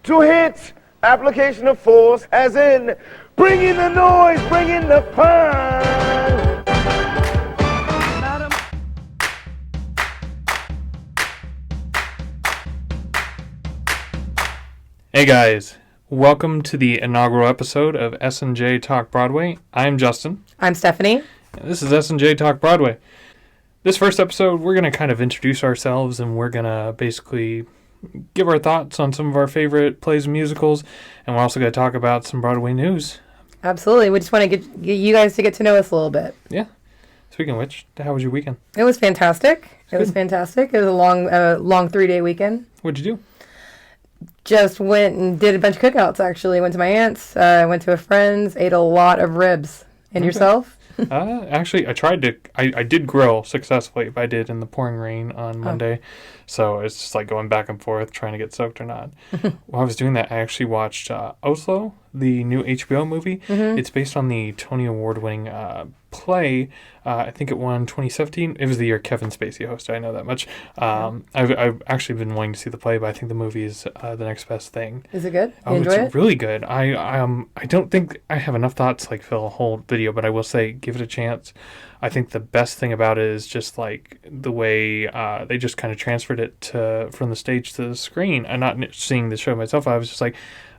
to hit, application of force, as in bring in the noise, bring in the fun. Madam. Hey guys, welcome to the inaugural episode of S&J Talk Broadway. I'm Justin. I'm Stephanie. And this is S&J Talk Broadway. This first episode, we're going to kind of introduce ourselves, and we're going to basically give our thoughts on some of our favorite plays and musicals, and we're also going to talk about some Broadway news. Absolutely. We just want to get you guys to get to know us a little bit. Yeah. Speaking of which, how was your weekend? It was fantastic. It was fantastic. It was a long 3-day weekend. What'd you do? Just went and did a bunch of cookouts, actually. Went to my aunt's, went to a friend's, ate a lot of ribs. And yourself? Actually, I did grill successfully, but I did in the pouring rain on Monday. So it's just like going back and forth, trying to get soaked or not. While I was doing that, I actually watched Oslo, the new HBO movie. Mm-hmm. It's based on the Tony Award-winning play. I think it won 2017. It was the year Kevin Spacey hosted. I know that much. I've actually been wanting to see the play, but I think the movie is the next best thing. Is it good? You enjoy it? It's really good. I don't think I have enough thoughts to fill a whole video, but I will say give it a chance. I think the best thing about it is just like the way they just kind of transferred it from the stage to the screen. And not seeing the show myself, I was just like,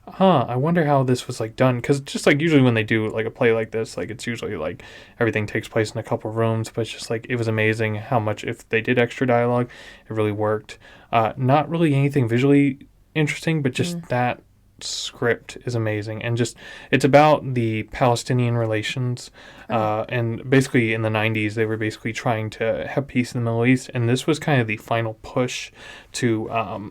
I wonder how this was done, because just usually when they do a play like this, it's usually everything takes place in a couple of rooms, but it's just it was amazing how much, if they did extra dialogue, it really worked. Not really anything visually interesting, but just that script is amazing, and just it's about the Palestinian relations, and basically in the 90s they were basically trying to have peace in the Middle East, and this was kind of the final push to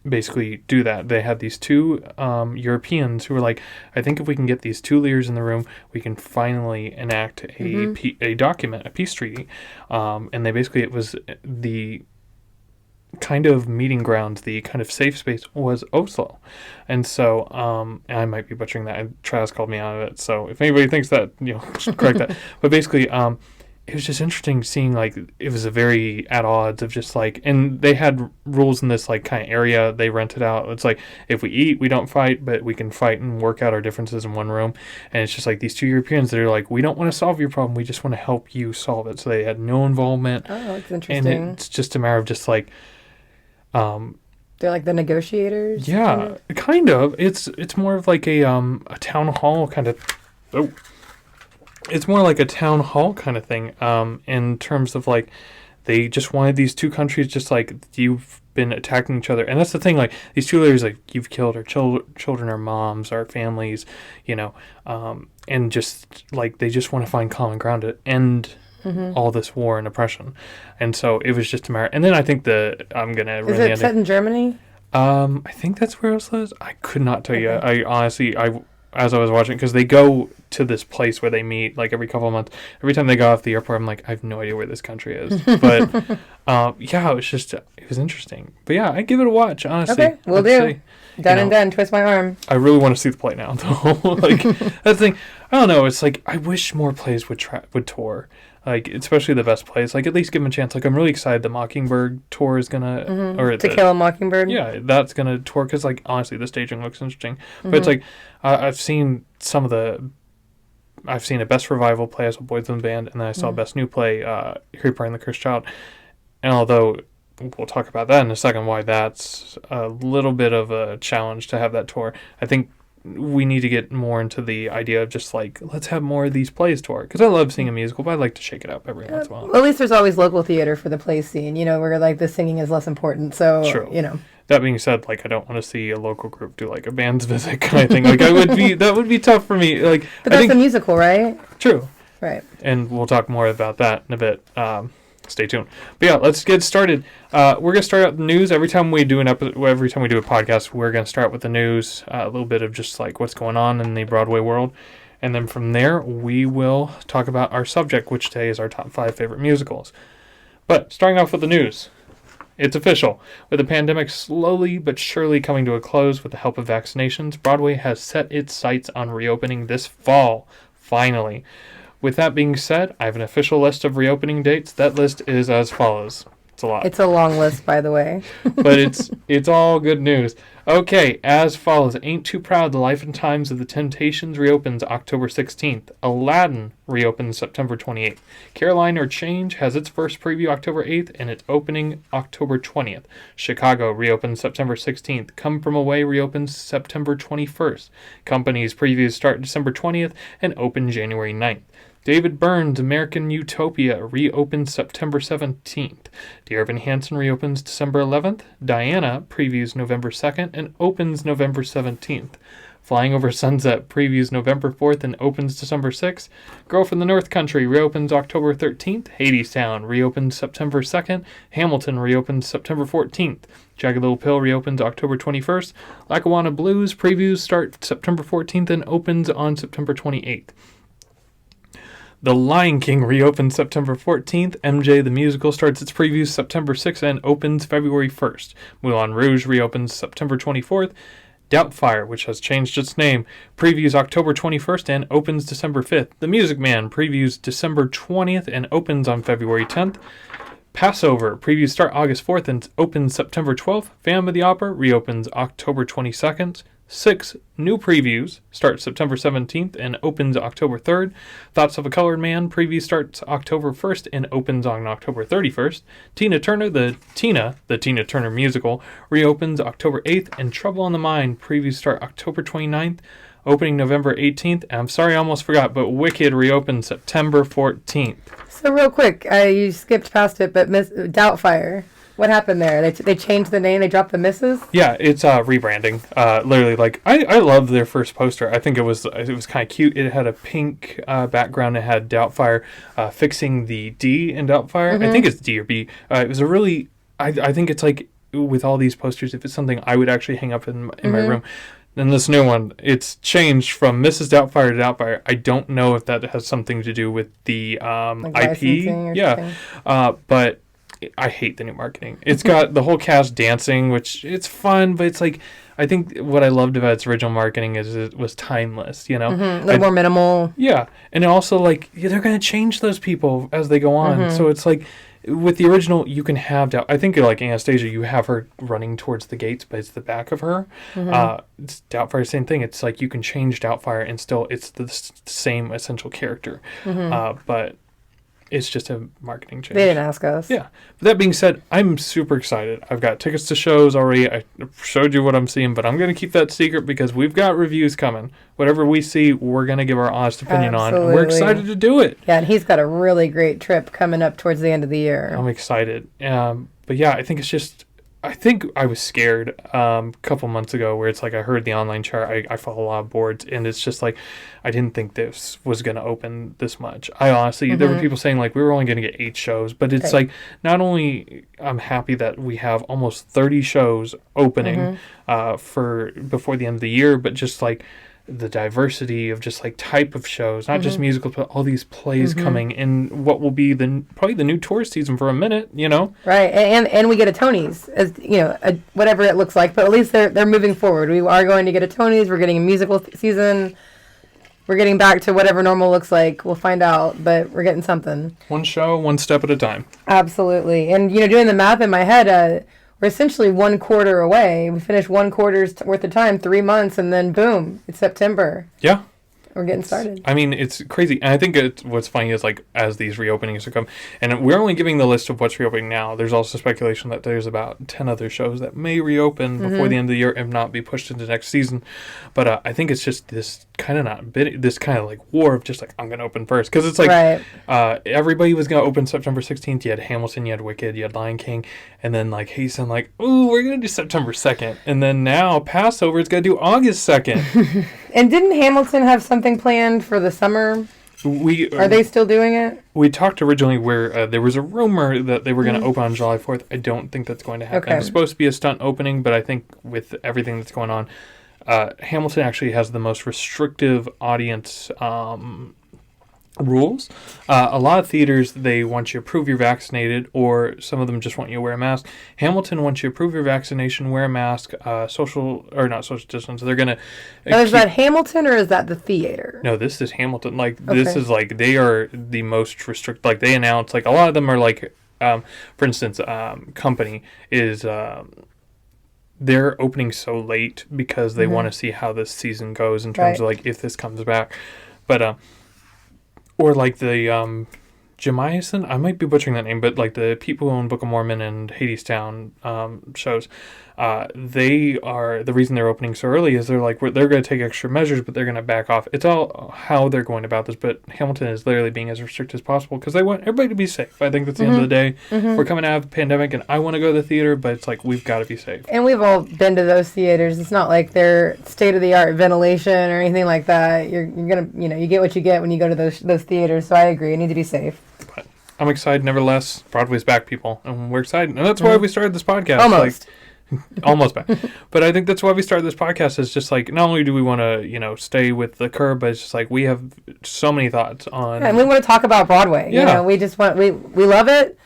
basically do that. They had these two Europeans who were like, I think if we can get these two leaders in the room, we can finally enact a document, a peace treaty. And they basically, it was the kind of meeting grounds, the kind of safe space was Oslo. And so, I might be butchering that. Travis called me out of it. So if anybody thinks that, correct that. But basically, it was just interesting seeing it was a very at odds of just and they had rules in this kind of area they rented out. It's if we eat, we don't fight, but we can fight and work out our differences in one room. And it's just these two Europeans that are we don't want to solve your problem, we just want to help you solve it. So they had no involvement. Oh, that's interesting. And it's just a matter of just they're the negotiators. Yeah, kind of. It's more of a town hall kind of. Oh. It's more like a town hall kind of thing, in terms of they just wanted these two countries just you've been attacking each other. And that's the thing, these two leaders, you've killed our children, our moms, our families, and just they just want to find common ground to end all this war and oppression. And so it was just a matter. And then I think I'm going to... Is it set in Germany? I think that's where Oslo is. I could not tell you. I honestly... as I was watching, because they go to this place where they meet every couple of months. Every time they go off the airport, I'm I have no idea where this country is. But yeah, it was interesting. But yeah, I'd give it a watch, honestly. Okay, we'll do. Done and done. Twist my arm. I really want to see the play now, though. That's the thing. I don't know. It's I wish more plays would tour. Especially the best plays. At least give them a chance. I'm really excited the Mockingbird tour is gonna... or To Kill a Mockingbird? Yeah, that's gonna tour, because, honestly, the staging looks interesting. But it's I've seen I've seen a Best Revival play as a boys in the band, and then I saw Best New Play, Harry Potter and the Cursed Child. And although we'll talk about that in a second, why that's a little bit of a challenge to have that tour, I think we need to get more into the idea of just let's have more of these plays tour, because I love seeing a musical, but I like to shake it up every once in a while. Well, at least there's always local theater for the play scene, where the singing is less important. So, True. That being said, I don't want to see a local group do a band's visit kind of thing. That would be tough for me. But that's a musical, right? True. Right. And we'll talk more about that in a bit. Stay tuned. But yeah, let's get started. We're gonna start out the news every time we do every time we do a podcast. We're gonna start with the news, a little bit of just what's going on in the Broadway world, and then from there we will talk about our subject, which today is our top 5 favorite musicals. But starting off with the news. It's official. With the pandemic slowly but surely coming to a close with the help of vaccinations, Broadway has set its sights on reopening this fall, finally. With that being said, I have an official list of reopening dates. That list is as follows. It's a lot. It's a long list, by the way. But it's all good news. Okay, as follows. Ain't Too Proud, The Life and Times of the Temptations reopens October 16th. Aladdin reopens September 28th. Caroline or Change has its first preview October 8th and its opening October 20th. Chicago reopens September 16th. Come From Away reopens September 21st. Company's previews start December 20th and open January 9th. David Byrne's American Utopia reopens September 17th. Dear Evan Hansen reopens December 11th. Diana previews November 2nd and opens November 17th. Flying Over Sunset previews November 4th and opens December 6th. Girl from the North Country reopens October 13th. Hadestown reopens September 2nd. Hamilton reopens September 14th. Jagged Little Pill reopens October 21st. Lackawanna Blues previews start September 14th and opens on September 28th. The Lion King reopens September 14th. MJ the Musical starts its previews September 6th and opens February 1st. Moulin Rouge reopens September 24th. Doubtfire, which has changed its name, previews October 21st and opens December 5th. The Music Man previews December 20th and opens on February 10th. Passover previews start August 4th and opens September 12th. Phantom of the Opera reopens October 22nd. 6 new previews start September 17th and opens October 3rd. Thoughts of a Colored Man preview starts October 1st and opens on October 31st. Tina Turner, the Tina Turner musical, reopens October 8th, and Trouble on the Mind previews start October 29th, opening November 18th. And I'm sorry I almost forgot, but Wicked reopens September 14th. So real quick, you skipped past it, but Miss Doubtfire. What happened there? They changed the name. They dropped the misses. Yeah, it's rebranding. Literally, like I loved their first poster. I think it was kind of cute. It had a pink background. It had Doubtfire fixing the D in Doubtfire. Mm-hmm. I think it's D or B. It was a really. I think it's like with all these posters, if it's something I would actually hang up in my room. Then this new one, it's changed from Mrs. Doubtfire to Doubtfire. I don't know if that has something to do with the like IP. Yeah, but. I hate the new marketing. It's got the whole cast dancing, which it's fun, but it's like, I think what I loved about its original marketing is it was timeless, you know? A little more minimal. Yeah. And also, like, they're going to change those people as they go on. So it's like, with the original, you can have, I think, like Anastasia, you have her running towards the gates, but it's the back of her. It's Doubtfire, same thing. It's like you can change Doubtfire and still, it's the same essential character. But it's just a marketing change. They didn't ask us. Yeah. But that being said, I'm super excited. I've got tickets to shows already. I showed you what I'm seeing, but I'm going to keep that secret because we've got reviews coming. Whatever we see, we're going to give our honest opinion on. And we're excited to do it. Yeah, and he's got a really great trip coming up towards the end of the year. I'm excited. But yeah, I think it's just... I think I was scared a couple months ago where it's like I heard the online chart. I follow a lot of boards, and it's just like I didn't think this was going to open this much. I honestly, there were people saying like we were only going to get 8 shows, but it's like not only I'm happy that we have almost 30 shows opening for before the end of the year, but just like the diversity of just like type of shows, not just musicals, but all these plays coming in what will be probably the new tourist season for a minute, you know? Right, and we get a Tony's, as you know, whatever it looks like, but at least they're moving forward. We are going to get a Tony's. We're getting a musical season. We're getting back to whatever normal looks like. We'll find out, but we're getting something. One show, one step at a time. Absolutely, and you know, doing the math in my head. We're essentially 1 quarter away. We finished 1 quarter's worth of time, 3 months, and then boom, it's September. Yeah. We're getting started. I mean, it's crazy. And I think what's funny is, like, as these reopenings are coming, and we're only giving the list of what's reopening now. There's also speculation that there's about 10 other shows that may reopen before the end of the year, if not be pushed into next season. But I think it's just this kind of this kind of like war of just like, I'm going to open first. Because it's like, everybody was going to open September 16th. You had Hamilton, you had Wicked, you had Lion King, and then like Hasten, like, ooh, we're going to do September 2nd. And then now Passover is going to do August 2nd. And didn't Hamilton have something planned for the summer? Are they still doing it? We talked originally where there was a rumor that they were going to open on July 4th. I don't think that's going to happen. It's supposed to be a stunt opening, but I think with everything that's going on, Hamilton actually has the most restrictive audience rules. A lot of theaters, they want you to prove you're vaccinated, or some of them just want you to wear a mask. Hamilton wants you to prove your vaccination, wear a mask, not social distance. They're going to... is that Hamilton or is that the theater? No, this is Hamilton. Like, this is like, they are the most restricted. Like, they announce, like, a lot of them are like For instance, Company is they're opening so late because they want to see how this season goes in terms of like if this comes back, but or like the Jemiason, I might be butchering that name, but like the people who own Book of Mormon and Hadestown shows, they are, the reason they're opening so early is they're like, they're going to take extra measures, but they're going to back off. It's all how they're going about this, but Hamilton is literally being as restricted as possible because they want everybody to be safe. I think that's the end of the day. We're coming out of a pandemic and I want to go to the theater, but it's like, we've got to be safe. And we've all been to those theaters. It's not like they're state-of-the-art ventilation or anything like that. You're going to, you get what you get when you go to those theaters. So I agree. You need to be safe. But I'm excited, nevertheless. Broadway's back, people, and we're excited, and that's why we started this podcast. Almost, almost back. But I think that's why we started this podcast. Is just like, not only do we want to, stay with the curve, but it's just like we have so many thoughts on, and we want to talk about Broadway. Yeah. We just want we love it.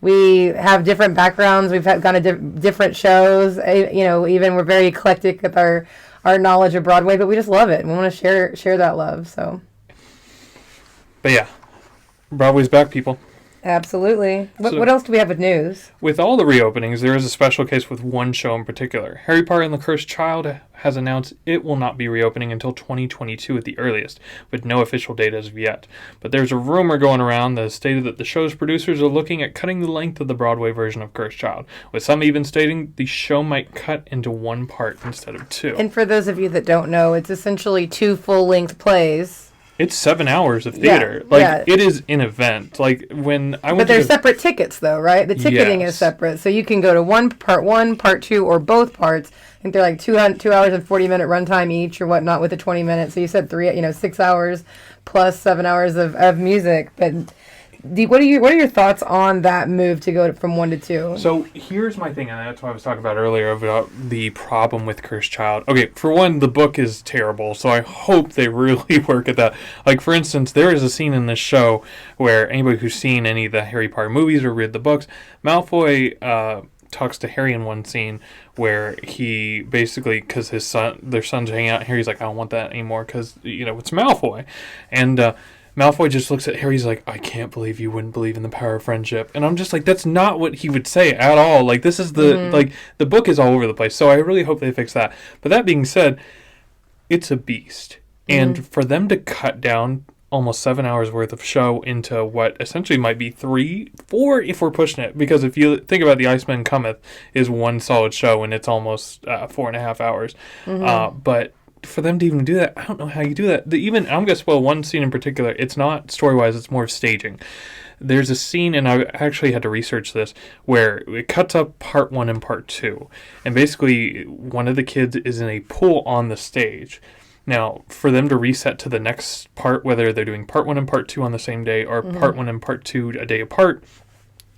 We have different backgrounds. We've gone to different shows. Even we're very eclectic with our knowledge of Broadway, but we just love it. And we want to share that love. So, but yeah. Broadway's back, people. Absolutely. What else do we have with news? With all the reopenings, there is a special case with one show in particular. Harry Potter and the Cursed Child has announced it will not be reopening until 2022 at the earliest, with no official date as of yet. But there's a rumor going around that stated that the show's producers are looking at cutting the length of the Broadway version of Cursed Child, with some even stating the show might cut into one part instead of two. And for those of you that don't know, it's essentially 2 full-length plays. It's 7 hours of theater. It is an event. Like when I went But they're separate tickets though, right? The ticketing is separate. So you can go to part one, part 2, or both parts. I think they're like 2 hours and 40-minute runtime each or whatnot with a 20-minute. So you said 6 hours plus 7 hours of music. But what are your thoughts on that move to go from 1 to 2? So here's my thing, and that's what I was talking about earlier about the problem with Cursed Child. Okay, for one, the book is terrible, so I hope they really work at that. Like, for instance, there is a scene in this show where anybody who's seen any of the Harry Potter movies or read the books, Malfoy talks to Harry in one scene where he basically, because their son's hanging out here, he's like, I don't want that anymore because, it's Malfoy. And Malfoy just looks at Harry, he's like, I can't believe you wouldn't believe in the power of friendship. And I'm just like, that's not what he would say at all. Like, this is the book is all over the place. So I really hope they fix that. But that being said, it's a beast. And for them to cut down almost 7 hours worth of show into what essentially might be 3, 4 if we're pushing it. Because if you think about The Iceman Cometh is one solid show and it's almost 4.5 hours. But for them to even do that, I don't know how you do that. I'm going to spoil one scene in particular. It's not story-wise, it's more of staging. There's a scene, and I actually had to research this, where it cuts up part 1 and part 2. And basically, one of the kids is in a pool on the stage. Now, for them to reset to the next part, whether they're doing part 1 and part 2 on the same day, or part 1 and part 2 a day apart,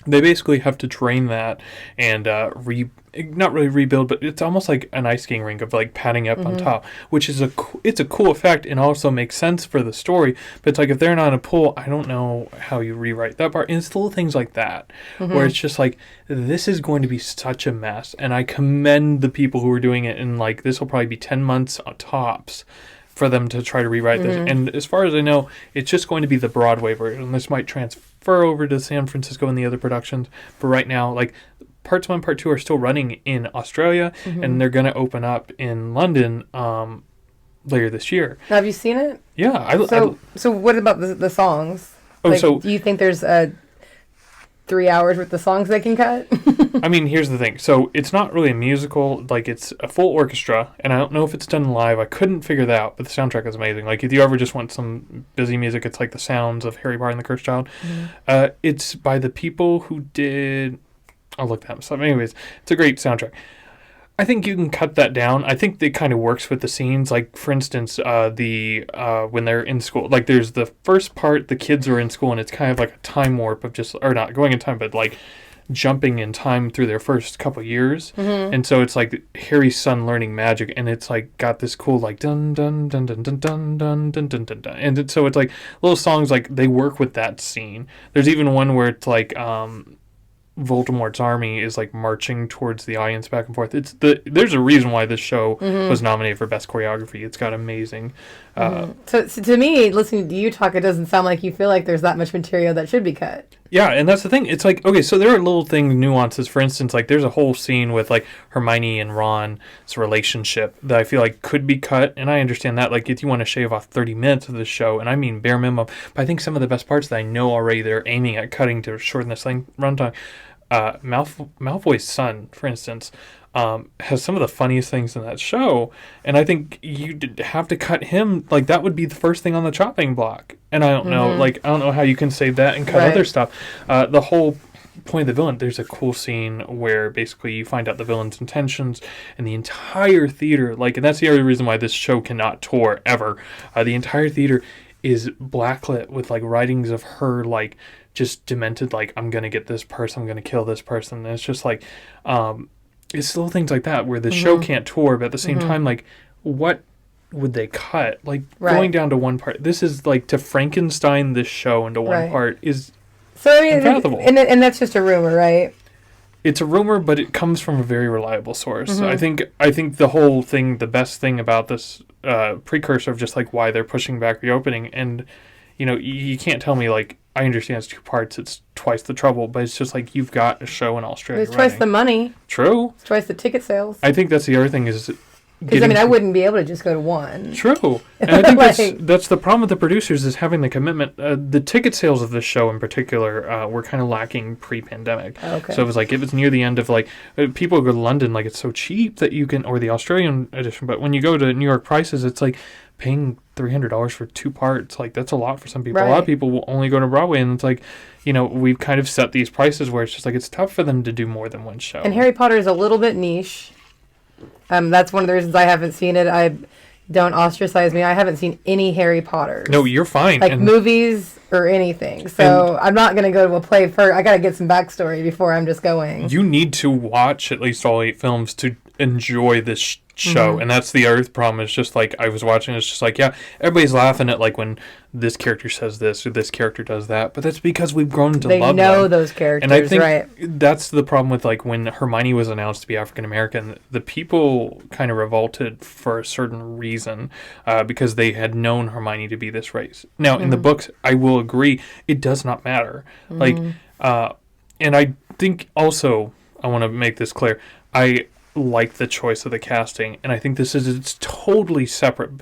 they basically have to train that and not really rebuild, but it's almost like an ice skating rink of like padding up on top, which is it's a cool effect and also makes sense for the story. But it's like if they're not in a pool, I don't know how you rewrite that part. And it's little things like that where it's just like, this is going to be such a mess. And I commend the people who are doing it. And like, this will probably be 10 months tops for them to try to rewrite this. And as far as I know, it's just going to be the Broadway version. This might transfer over to San Francisco and the other productions. But right now, like, parts 1, part 2 are still running in Australia, and they're going to open up in London later this year. Have you seen it? Yeah. So what about the songs? Do you think there's 3 hours worth of songs they can cut? I mean, here's the thing. So it's not really a musical. Like, it's a full orchestra, and I don't know if it's done live. I couldn't figure that out, but the soundtrack is amazing. Like, if you ever just want some busy music, it's like the sounds of Harry Potter and the Cursed Child. It's by the people who did... I'll look that up. So anyways, it's a great soundtrack. I think you can cut that down. I think it kind of works with the scenes. Like, for instance, when they're in school. Like, there's the first part, the kids are in school, and it's kind of like a time warp of just... Or not going in time, but like jumping in time through their first couple years. And so it's like Harry's son learning magic, and it's like got this cool like dun dun dun dun dun dun dun dun dun dun dun. And so it's like little songs, like they work with that scene. There's even one where it's like Voldemort's army is like marching towards the audience back and forth. There's a reason why this show was nominated for best choreography. It's got amazing. So to me, listening to you talk, it doesn't sound like you feel like there's that much material that should be cut. Yeah, and that's the thing. It's like, okay, so there are little things, nuances. For instance, like there's a whole scene with like Hermione and Ron's relationship that I feel like could be cut, and I understand that. Like if you want to shave off 30 minutes of the show, and I mean bare minimum, but I think some of the best parts that I know already they're aiming at cutting to shorten this runtime. Malfoy's son, for instance, has some of the funniest things in that show, and I think you'd have to cut him. Like that would be the first thing on the chopping block. And I don't know, I don't know how you can save that and cut other stuff. The whole point of the villain, there's a cool scene where basically you find out the villain's intentions, and the entire theater, like, and that's the other reason why this show cannot tour ever. The entire theater is blacklit with like writings of her like just demented, like, I'm gonna get this person, I'm gonna kill this person. And it's just like it's little things like that where the show can't tour, but at the same time, like, what would they cut? Like going down to one part, this is like to Frankenstein this show into one part is unfathomable. And that's just a rumor, right? It's a rumor, but it comes from a very reliable source. I think the whole thing, the best thing about this precursor of just like why they're pushing back reopening, and you know, you can't tell me like, I understand it's 2 parts, it's twice the trouble, but it's just like you've got a show in Australia. It's twice the money. True. It's twice the ticket sales. I think that's the other thing is. Because I mean, I wouldn't be able to just go to one. True, and I think that's the problem with the producers is having the commitment. The ticket sales of this show in particular were kind of lacking pre-pandemic. Okay. So it was near the end of like people go to London, like it's so cheap that you can, or the Australian edition. But when you go to New York prices, it's like paying $300 for 2 parts. Like that's a lot for some people. Right. A lot of people will only go to Broadway, and it's like, you know, we've kind of set these prices where it's just like it's tough for them to do more than one show. And Harry Potter is a little bit niche. That's one of the reasons I haven't seen it. Don't ostracize me. I haven't seen any Harry Potters. No, you're fine. Like movies or anything. So I'm not going to go to a play first. I got to get some backstory before I'm just going. You need to watch at least all 8 films to enjoy this show. And that's the other problem. It's just like, I was watching, it's just like, yeah, everybody's laughing at like when this character says this or this character does that. But that's because we've grown to love them. They know those characters, and I think right? That's the problem with like when Hermione was announced to be African American, the people kind of revolted for a certain reason because they had known Hermione to be this race. Now, in the books, I will agree, it does not matter. Like, and I think also, I want to make this clear, I like the choice of the casting, and I think this is its totally separate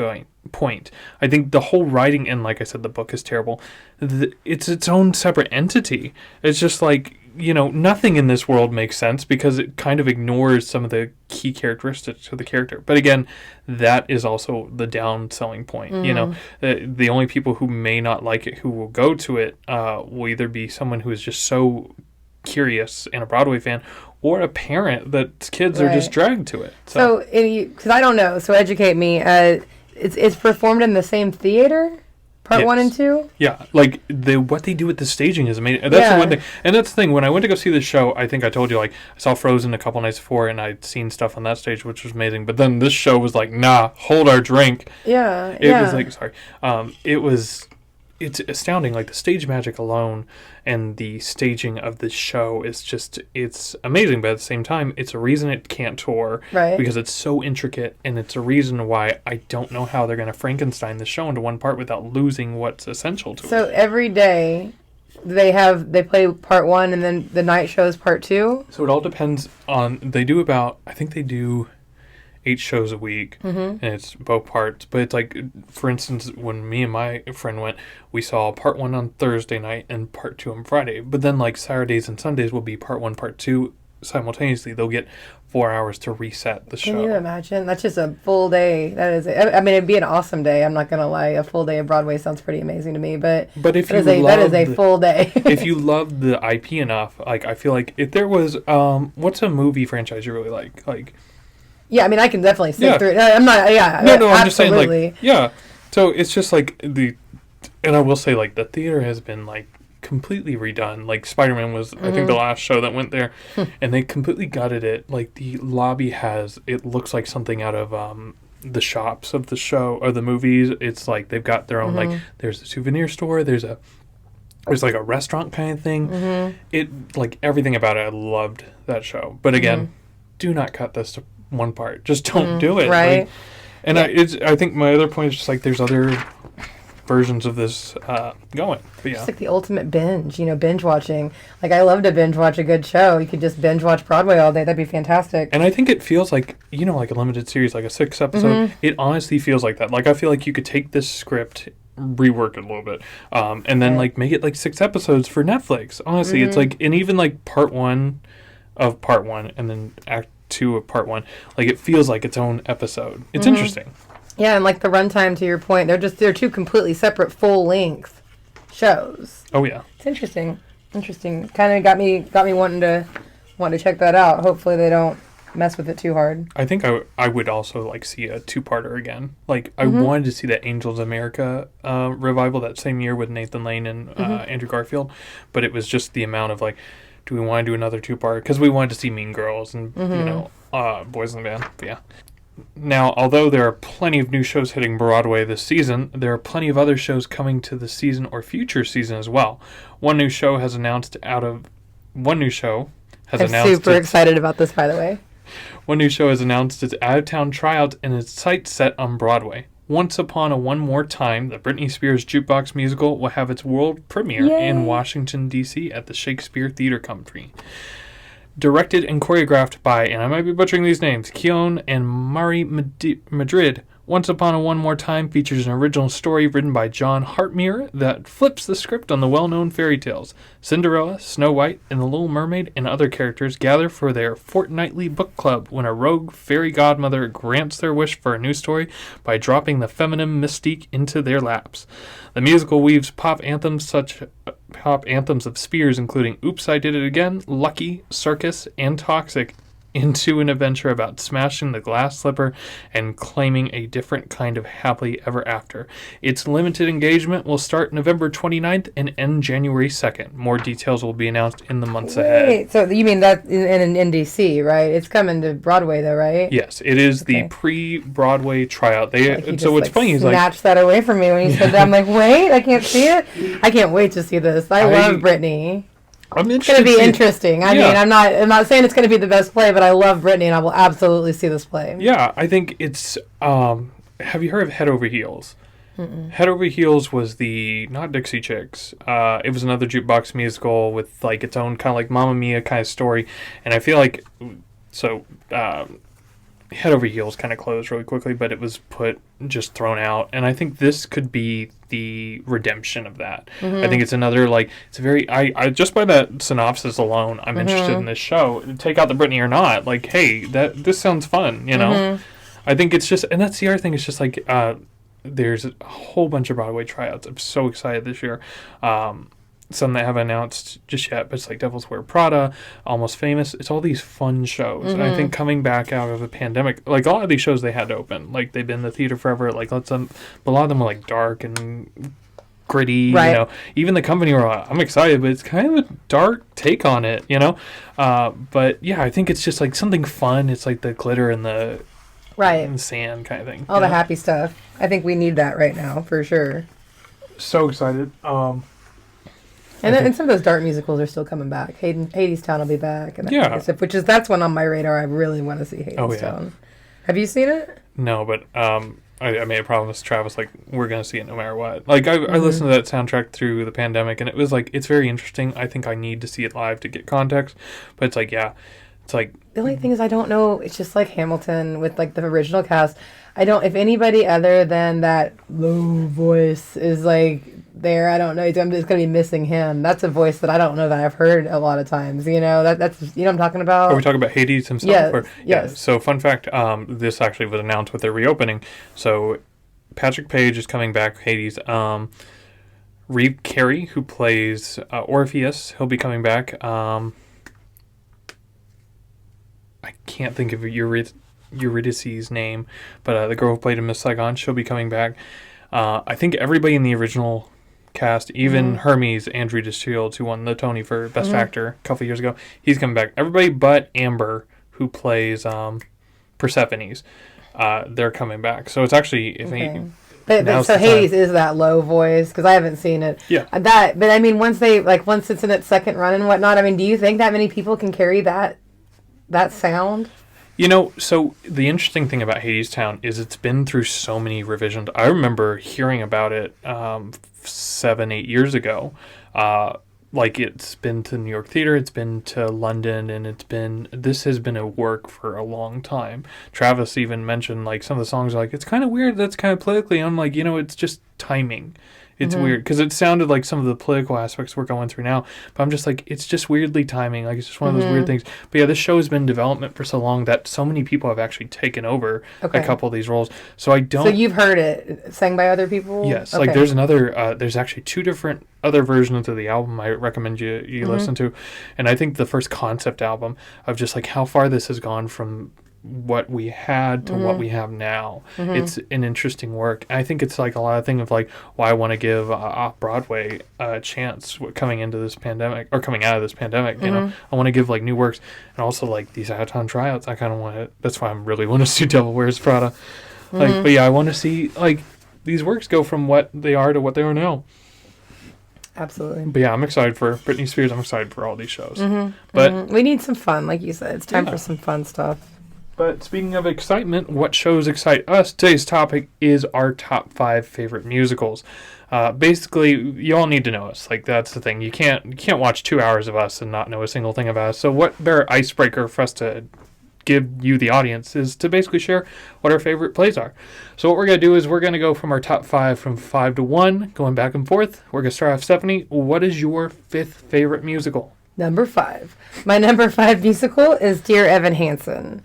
point. I think the whole writing, and like I said, the book is terrible. It's its own separate entity. It's just like, you know, nothing in this world makes sense because it kind of ignores some of the key characteristics of the character. But again, that is also the down-selling point. You know, the only people who may not like it, who will go to it, will either be someone who is just so curious and a Broadway fan, or a parent that kids are just dragged to it. So because I don't know, so educate me. It's performed in the same theater, part 1 and 2. Yeah, like what they do with the staging is amazing. That's the one thing, and that's the thing. When I went to go see the show, I think I told you like I saw Frozen a couple nights before, and I'd seen stuff on that stage, which was amazing. But then this show was like, nah, hold our drink. Yeah, it was like it's astounding. Like the stage magic alone and the staging of the show is just, it's amazing. But at the same time, it's a reason it can't tour, right? Because it's so intricate, and it's a reason why I don't know how they're going to Frankenstein the show into one part without losing what's essential to it. So every day they play part 1 and then the night show is part 2? So it all depends on, I think they do 8 shows a week, and it's both parts. But it's like, for instance, when me and my friend went, we saw part 1 on Thursday night and part 2 on Friday. But then like Saturdays and Sundays will be part 1, part 2 simultaneously. They'll get 4 hours to reset the show. Can you imagine? That's just a full day. That is, I mean, it'd be an awesome day. I'm not gonna lie. A full day of Broadway sounds pretty amazing to me. But if that is a full day. If you love the IP enough, like I feel like if there was, what's a movie franchise you really like? Like. Yeah, I mean, I can definitely sit through it. I'm not, No, I'm just saying, like, yeah. So it's just like and I will say, like, the theater has been, like, completely redone. Like, Spider-Man was, I think, the last show that went there, and they completely gutted it. Like, the lobby it looks like something out of, the shops of the show, or the movies. It's like, they've got their own, like, there's a souvenir store, there's a There's like a restaurant kind of thing. Mm-hmm. It like everything about it. I loved that show. But again, do not cut this to one part. Just don't do it. Right. Like, and I think my other point is just like there's other versions of this going. But yeah, It's like the ultimate binge, binge watching. Like, I love to binge watch a good show. You could just binge watch Broadway all day. That'd be fantastic. and I think it feels like like a limited series, like a 6 episode. It honestly feels like that. Like I feel like you could take this script, rework it a little bit, and then like make it like 6 episodes for Netflix. Honestly, it's like, and even like part one of part one, and then act two of part one. Like it feels like its own episode. It's interesting. Yeah, and like the runtime, to your point, they're two completely separate full length shows. Oh yeah. It's interesting. Kind of got me wanting to check that out. Hopefully they don't mess with it too hard. I think I would also like see a two-parter again. Like I wanted to see that Angels America revival that same year with Nathan Lane and Andrew Garfield, but it was just the amount of like, do we want to do another two-part? Because we wanted to see Mean Girls and Boys in the Band. But yeah. Now, although there are plenty of new shows hitting Broadway this season, there are plenty of other shows coming to the season or future season as well. One new show has announced I'm announced super excited about this, by the way. One new show has announced its out-of-town tryout and its site set on Broadway. Once Upon a One More Time, the Britney Spears jukebox musical, will have its world premiere in Washington, D.C. at the Shakespeare Theater Company. Directed and choreographed by, and I might be butchering these names, Keon and Mari Madrid, Once Upon a One More Time features an original story written by John Hartmere that flips the script on the well-known fairy tales. Cinderella, Snow White, and the Little Mermaid and other characters gather for their fortnightly book club when a rogue fairy godmother grants their wish for a new story by dropping the feminine mystique into their laps. The musical weaves pop anthems of Spears, including Oops, I Did It Again, Lucky, Circus, and Toxic, into an adventure about smashing the glass slipper and claiming a different kind of happily ever after. Its limited engagement will start November 29th and end January 2nd. More details will be announced in the months ahead. Wait, so you mean that in NDC, right? It's coming to Broadway, though, right? Yes, it is the pre-Broadway tryout. So what's funny is snatched that away from me when you said that. I'm like, wait, I can't see it. I can't wait to see this. I love Britney. It's going to be interesting. I mean, I'm not saying it's going to be the best play, but I love Britney, and I will absolutely see this play. Yeah, I think it's. Have you heard of Head Over Heels? Mm-mm. Head Over Heels was not Dixie Chicks. It was another jukebox musical with like its own kind of like Mamma Mia kind of story, and I feel like Head Over Heels kind of closed really quickly, but it was thrown out, and I think this could be the redemption of that. I think it's another it's a very I just by that synopsis alone, I'm interested in this show. Take out the Britney or not, like, hey, this sounds fun, I think it's just, and that's the other thing. It's just like there's a whole bunch of Broadway tryouts. I'm so excited this year. Some that haven't announced just yet, but it's like Devil's Wear Prada, Almost Famous. It's all these fun shows. And I think coming back out of the pandemic, like a lot of these shows they had to open. Like they've been in the theater forever. Like but a lot of them were like dark and gritty. Right. Even The Company were like, I'm excited, but it's kind of a dark take on it. But yeah, I think it's just like something fun. It's like the glitter and the and sand kind of thing. All the happy stuff. I think we need that right now for sure. So excited. And some of those dark musicals are still coming back. Hadestown will be back. And that's one on my radar. I really want to see Hadestown. Have you seen it? No, but I made a promise to Travis, like, we're going to see it no matter what. Like, I listened to that soundtrack through the pandemic, and it was like, it's very interesting. I think I need to see it live to get context. But it's like, it's like... The only thing is I don't know. It's just like Hamilton with, like, the original cast. If anybody other than that low voice is, like... there, I don't know. I'm just going to be missing him. That's a voice that I don't know that I've heard a lot of times. That's what I'm talking about. Are we talking about Hades himself? Yes. Yeah. So fun fact, this actually was announced with their reopening. So Patrick Page is coming back, Hades. Reeve Carey, who plays Orpheus, he'll be coming back. I can't think of Eurydice's name, but the girl who played in Miss Saigon, she'll be coming back. I think everybody in the original cast, even Hermes, Andrew DeShields, who won the Tony for Best Actor a couple years ago, he's coming back. Everybody but Amber, who plays Persephone's, they're coming back. So it's actually, But now's so the time. Hades is that low voice because I haven't seen it. Yeah. But I mean, once it's in its second run and whatnot, I mean, do you think that many people can carry that sound? You know, so the interesting thing about Hadestown is it's been through so many revisions. I remember hearing about it 7-8 years ago. Like it's been to New York Theater, it's been to London, and this has been a work for a long time. Travis even mentioned like some of the songs are like, it's kind of weird, that's kind of politically. I'm like, it's just timing. It's weird because it sounded like some of the political aspects we're going through now, but I'm just like, it's just weirdly timing. Like it's just one of those weird things. But yeah, this show has been in development for so long that so many people have actually taken over a couple of these roles. So I don't. So you've heard it sang by other people? Yes, okay. like there's actually 2 different other versions of the album I recommend you listen to, and I think the first concept album of just like how far this has gone from what we had to what we have now. It's an interesting work. And I think it's like a lot of thing of like why I want to give off Broadway a chance coming into this pandemic or coming out of this pandemic. You know, I want to give like new works and also like these out-of-town tryouts. I kind of want to. That's why I really want to see Devil Wears Prada. Like, but yeah, I want to see like these works go from what they are to what they are now. Absolutely. But yeah, I'm excited for Britney Spears. I'm excited for all these shows. But we need some fun, like you said. It's time for some fun stuff. But speaking of excitement, what shows excite us? Today's topic is our top 5 favorite musicals. Basically, you all need to know us. Like that's the thing. You can't watch 2 hours of us and not know a single thing about us. So what better icebreaker for us to give you, the audience, is to basically share what our favorite plays are. So what we're going to do is we're going to go from our top 5 from 5 to 1, going back and forth. We're going to start off, Stephanie. What is your 5th favorite musical? Number 5. My number 5 musical is Dear Evan Hansen.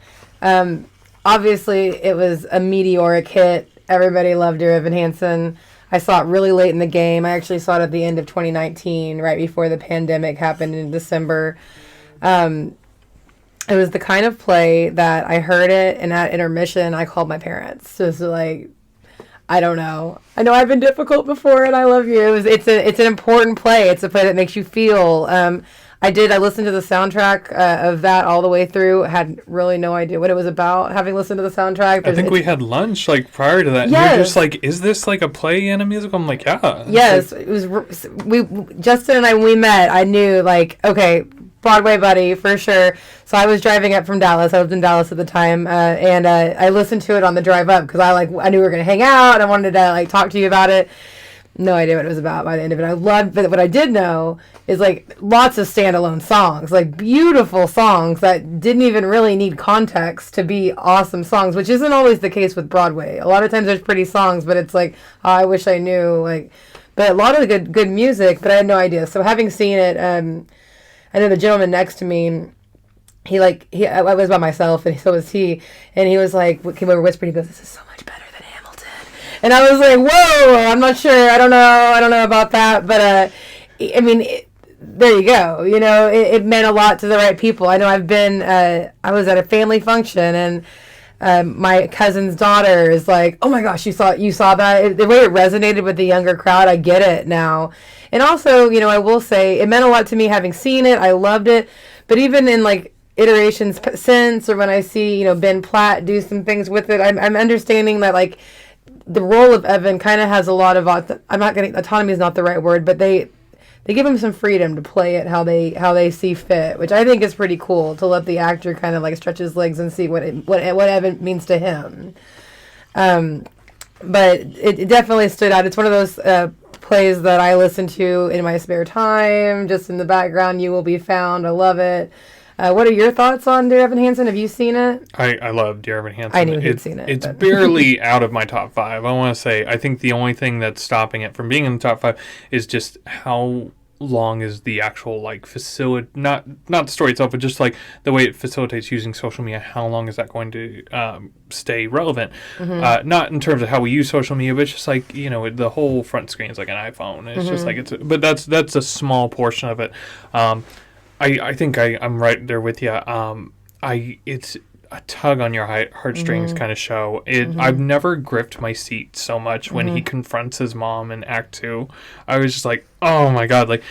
Obviously, it was a meteoric hit. Everybody loved Dear Evan Hansen. I saw it really late in the game. I actually saw it at the end of 2019, right before the pandemic happened in December. It was the kind of play that I heard it, and at intermission, I called my parents. Just like, I don't know. I know I've been difficult before, and I love you. It's an important play. It's a play that makes you feel. I listened to the soundtrack of that all the way through. Had really no idea what it was about, having listened to the soundtrack. I think we had lunch like prior to that. Yes. And you're just like, is this like a play and a musical? I'm like, yeah. Yes, it was. Justin and we met. I knew like, okay, Broadway buddy for sure. So I was driving up from Dallas. I lived in Dallas at the time, and I listened to it on the drive up because I knew we were gonna hang out. And I wanted to like talk to you about it. No idea what it was about by the end of it. I loved, but what I did know is like lots of standalone songs, like beautiful songs that didn't even really need context to be awesome songs, which isn't always the case with Broadway. A lot of times there's pretty songs, but it's like, oh, I wish I knew. Like, but a lot of the good music, but I had no idea. So having seen it, I know the gentleman next to me. I was by myself, and so was he, and he was like, came over, whispered, he goes, "This is so much better than Hamilton." And I was like, whoa, I'm not sure. I don't know about that. But, I mean, there you go. You know, it meant a lot to the right people. I know I was at a family function, and my cousin's daughter is like, oh my gosh, you saw that? The way it resonated with the younger crowd, I get it now. And also, you know, I will say it meant a lot to me having seen it. I loved it. But even in like iterations since, or when I see, you know, Ben Platt do some things with it, I'm understanding that like, the role of Evan kind of has a lot of autonomy is not the right word, but they give him some freedom to play it how they see fit, which I think is pretty cool to let the actor kind of like stretch his legs and see what Evan means to him. But it definitely stood out. It's one of those plays that I listen to in my spare time, just in the background. You Will Be Found. I love it. What are your thoughts on Dear Evan Hansen? Have you seen it? I love Dear Evan Hansen. I knew he'd seen it. It's barely out of my top 5. I want to say, I think the only thing that's stopping it from being in the top 5 is just how long is the actual like facility, not the story itself, but just like the way it facilitates using social media. How long is that going to stay relevant? Not in terms of how we use social media, but just like, you know, the whole front screen is like an iPhone. It's just like but that's a small portion of it. I think I'm right there with you. It's a tug on your heartstrings kind of show. I've never gripped my seat so much when he confronts his mom in Act 2. I was just like, oh my god, like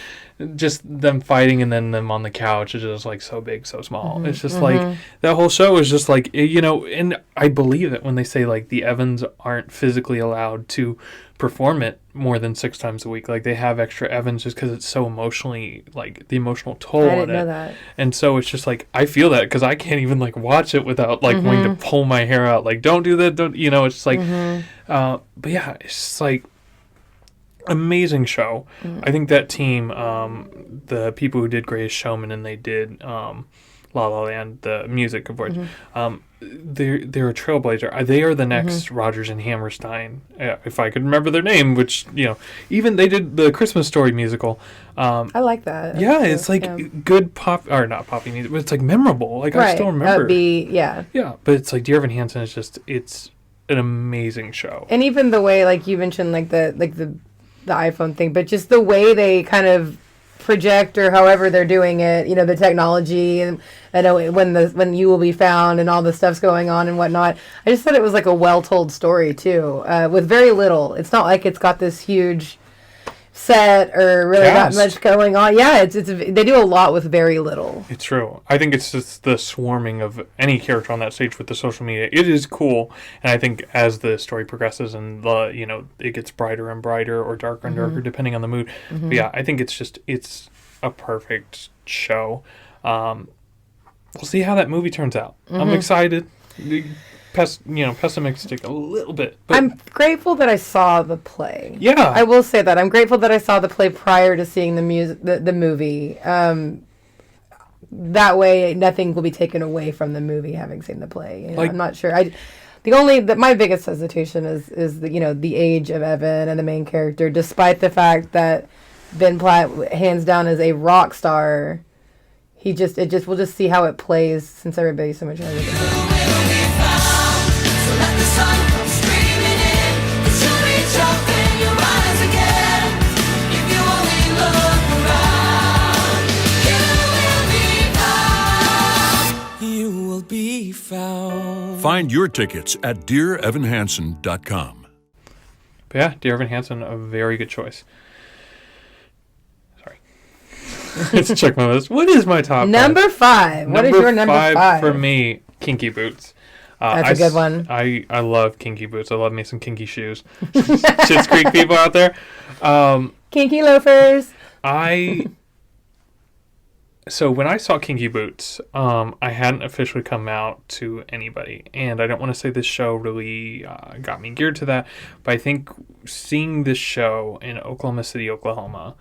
just them fighting and then them on the couch is just like so big, so small. It's just like that whole show is just like, and I believe that when they say like the Evans aren't physically allowed to perform it more than 6 times a week, like they have extra Evans just because it's so emotionally, like the emotional toll I on didn't know it. that. And so it's just like I feel that because I can't even like watch it without like wanting to pull my hair out, like don't do that, don't, it's just like but yeah, it's just like amazing show. I think that team, the people who did Greatest Showman and they did La La Land, the music of which, they're a trailblazer. They are the next Rodgers and Hammerstein, if I could remember their name. Which even they did the Christmas Story musical. I like that. Yeah, it's like good pop or not poppy music, but it's like memorable. Like I still remember. Yeah, but it's like Dear Evan Hansen is just it's an amazing show. And even the way, like you mentioned, like the iPhone thing, but just the way they kind of project or however they're doing it, the technology, and I know when You Will Be Found and all the stuff's going on and whatnot. I just thought it was like a well-told story too, with very little. It's not like it's got this huge set or really that much going on. Yeah, it's they do a lot with very little. It's true. I think it's just the swarming of any character on that stage with the social media. It is cool, and I think as the story progresses and the it gets brighter and brighter or darker and darker depending on the mood. But yeah, I think it's a perfect show. We'll see how that movie turns out. I'm excited. Pessimistic a little bit. But I'm grateful that I saw the play. Yeah, I will say that I'm grateful that I saw the play prior to seeing the movie. That way, nothing will be taken away from the movie having seen the play. I'm not sure. My biggest hesitation is the age of Evan and the main character, despite the fact that Ben Platt, hands down, is a rock star. We'll just see how it plays since everybody's so much younger than him. Find your tickets at dearevanhansen.com. But yeah, Dear Evan Hansen, a very good choice. Sorry. Let's check my list. What is my top Number 5? What is your number 5? For me, Kinky Boots. That's a good one. I love Kinky Boots. I love me some kinky shoes. Schitt's Creek people out there. Kinky loafers. So when I saw Kinky Boots, I hadn't officially come out to anybody, and I don't want to say this show really got me geared to that, but I think seeing this show in Oklahoma City, Oklahoma,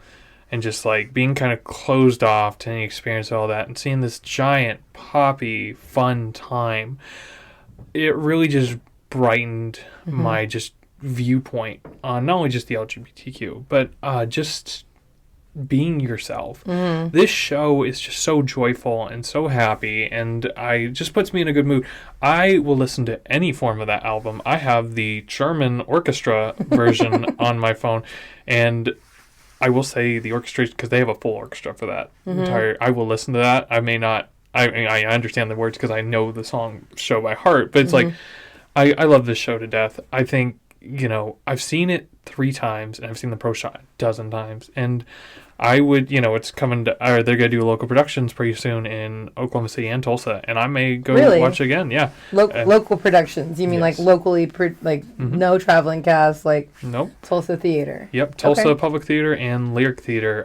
and just like being kind of closed off to any experience of all that, and seeing this giant, poppy, fun time, it really just brightened my just viewpoint on not only just the LGBTQ, but just being yourself. This show is just so joyful and so happy, and just puts me in a good mood. I will listen to any form of that album. I have the German orchestra version on my phone, and I will say the orchestra, because they have a full orchestra for that entire. I will listen to that. I may not. I understand the words because I know the show by heart, but it's like I love this show to death. I think I've seen it 3 times, and I've seen the pro shot 12 times, and I would, it's coming to, or they're going to do local productions pretty soon in Oklahoma City and Tulsa, and I may go watch it again. Yeah. Local productions? You mean like locally, no traveling cast, like nope. Tulsa Theater? Yep, Tulsa Public Theater and Lyric Theater.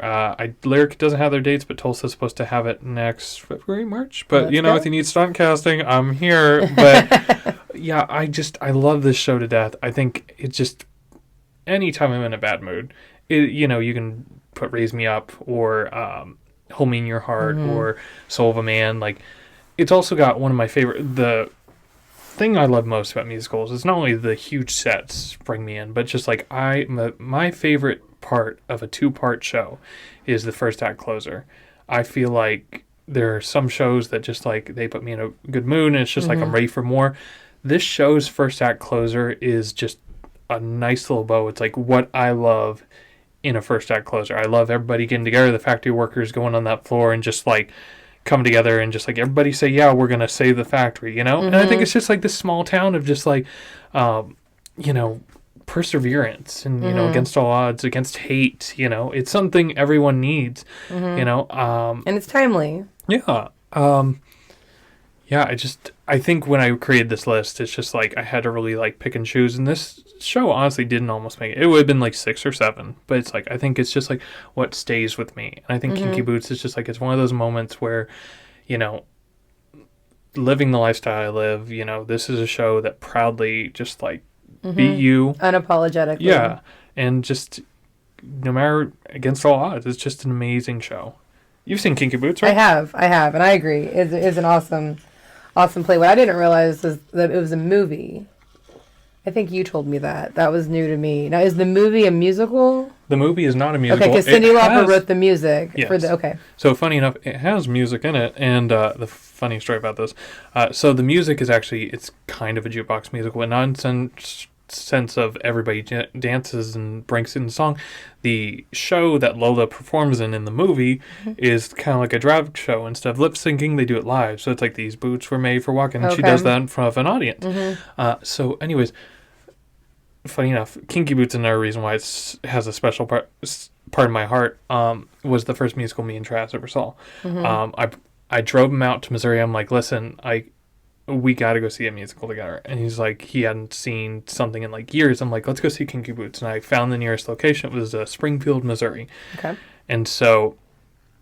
Lyric doesn't have their dates, but Tulsa's supposed to have it next February, March. But, if you need stunt casting, I'm here. But, yeah, I love this show to death. I think it's just, anytime I'm in a bad mood, you can put Raise Me Up or Hold Me in Your Heart or Soul of a Man. Like, it's also got one of my favorite. The thing I love most about musicals is not only the huge sets bring me in, but just like my favorite part of a 2-part show is the first act closer. I feel like there are some shows that just like they put me in a good mood and it's just like I'm ready for more. This show's first act closer is just a nice little bow. It's like what I love in a first act closer. I love everybody getting together, the factory workers going on that floor and just like come together and just like everybody say, yeah, we're going to save the factory, And I think it's just like this small town of just like, perseverance and, you know, against all odds, against hate, you know, it's something everyone needs, you know. And it's timely. Yeah. Yeah, I think when I created this list, it's just like I had to really like pick and choose. And this show honestly didn't almost make it. It would have been like 6 or 7. But it's like, I think it's just like what stays with me. And I think Kinky Boots is just like, it's one of those moments where, you know, living the lifestyle I live, you know, this is a show that proudly just like be you. Unapologetically. Yeah. And just no matter against all odds, it's just an amazing show. You've seen Kinky Boots, right? I have, and I agree. It's an awesome play. What I didn't realize is that it was a movie. I think you told me that. That was new to me. Now, is the movie a musical? The movie is not a musical. Okay, because Cyndi Lauper wrote the music. Yes. Okay. So, funny enough, it has music in it. And the funny story about this. So, the music is actually, it's kind of a jukebox musical. In sense of everybody dances and breaks in the song. The show that Lola performs in the movie is kind of like a drag show. Instead of lip syncing, they do it live. So it's like these boots were made for walking. And she does that in front of an audience. So anyways, funny enough, Kinky Boots, another reason why it has a special part in my heart, was the first musical me and Travis ever saw. I drove him out to Missouri. I'm like, listen, we got to go see a musical together. And he's like, he hadn't seen something in like years. I'm like, let's go see Kinky Boots. And I found the nearest location. It was Springfield, Missouri. Okay. And so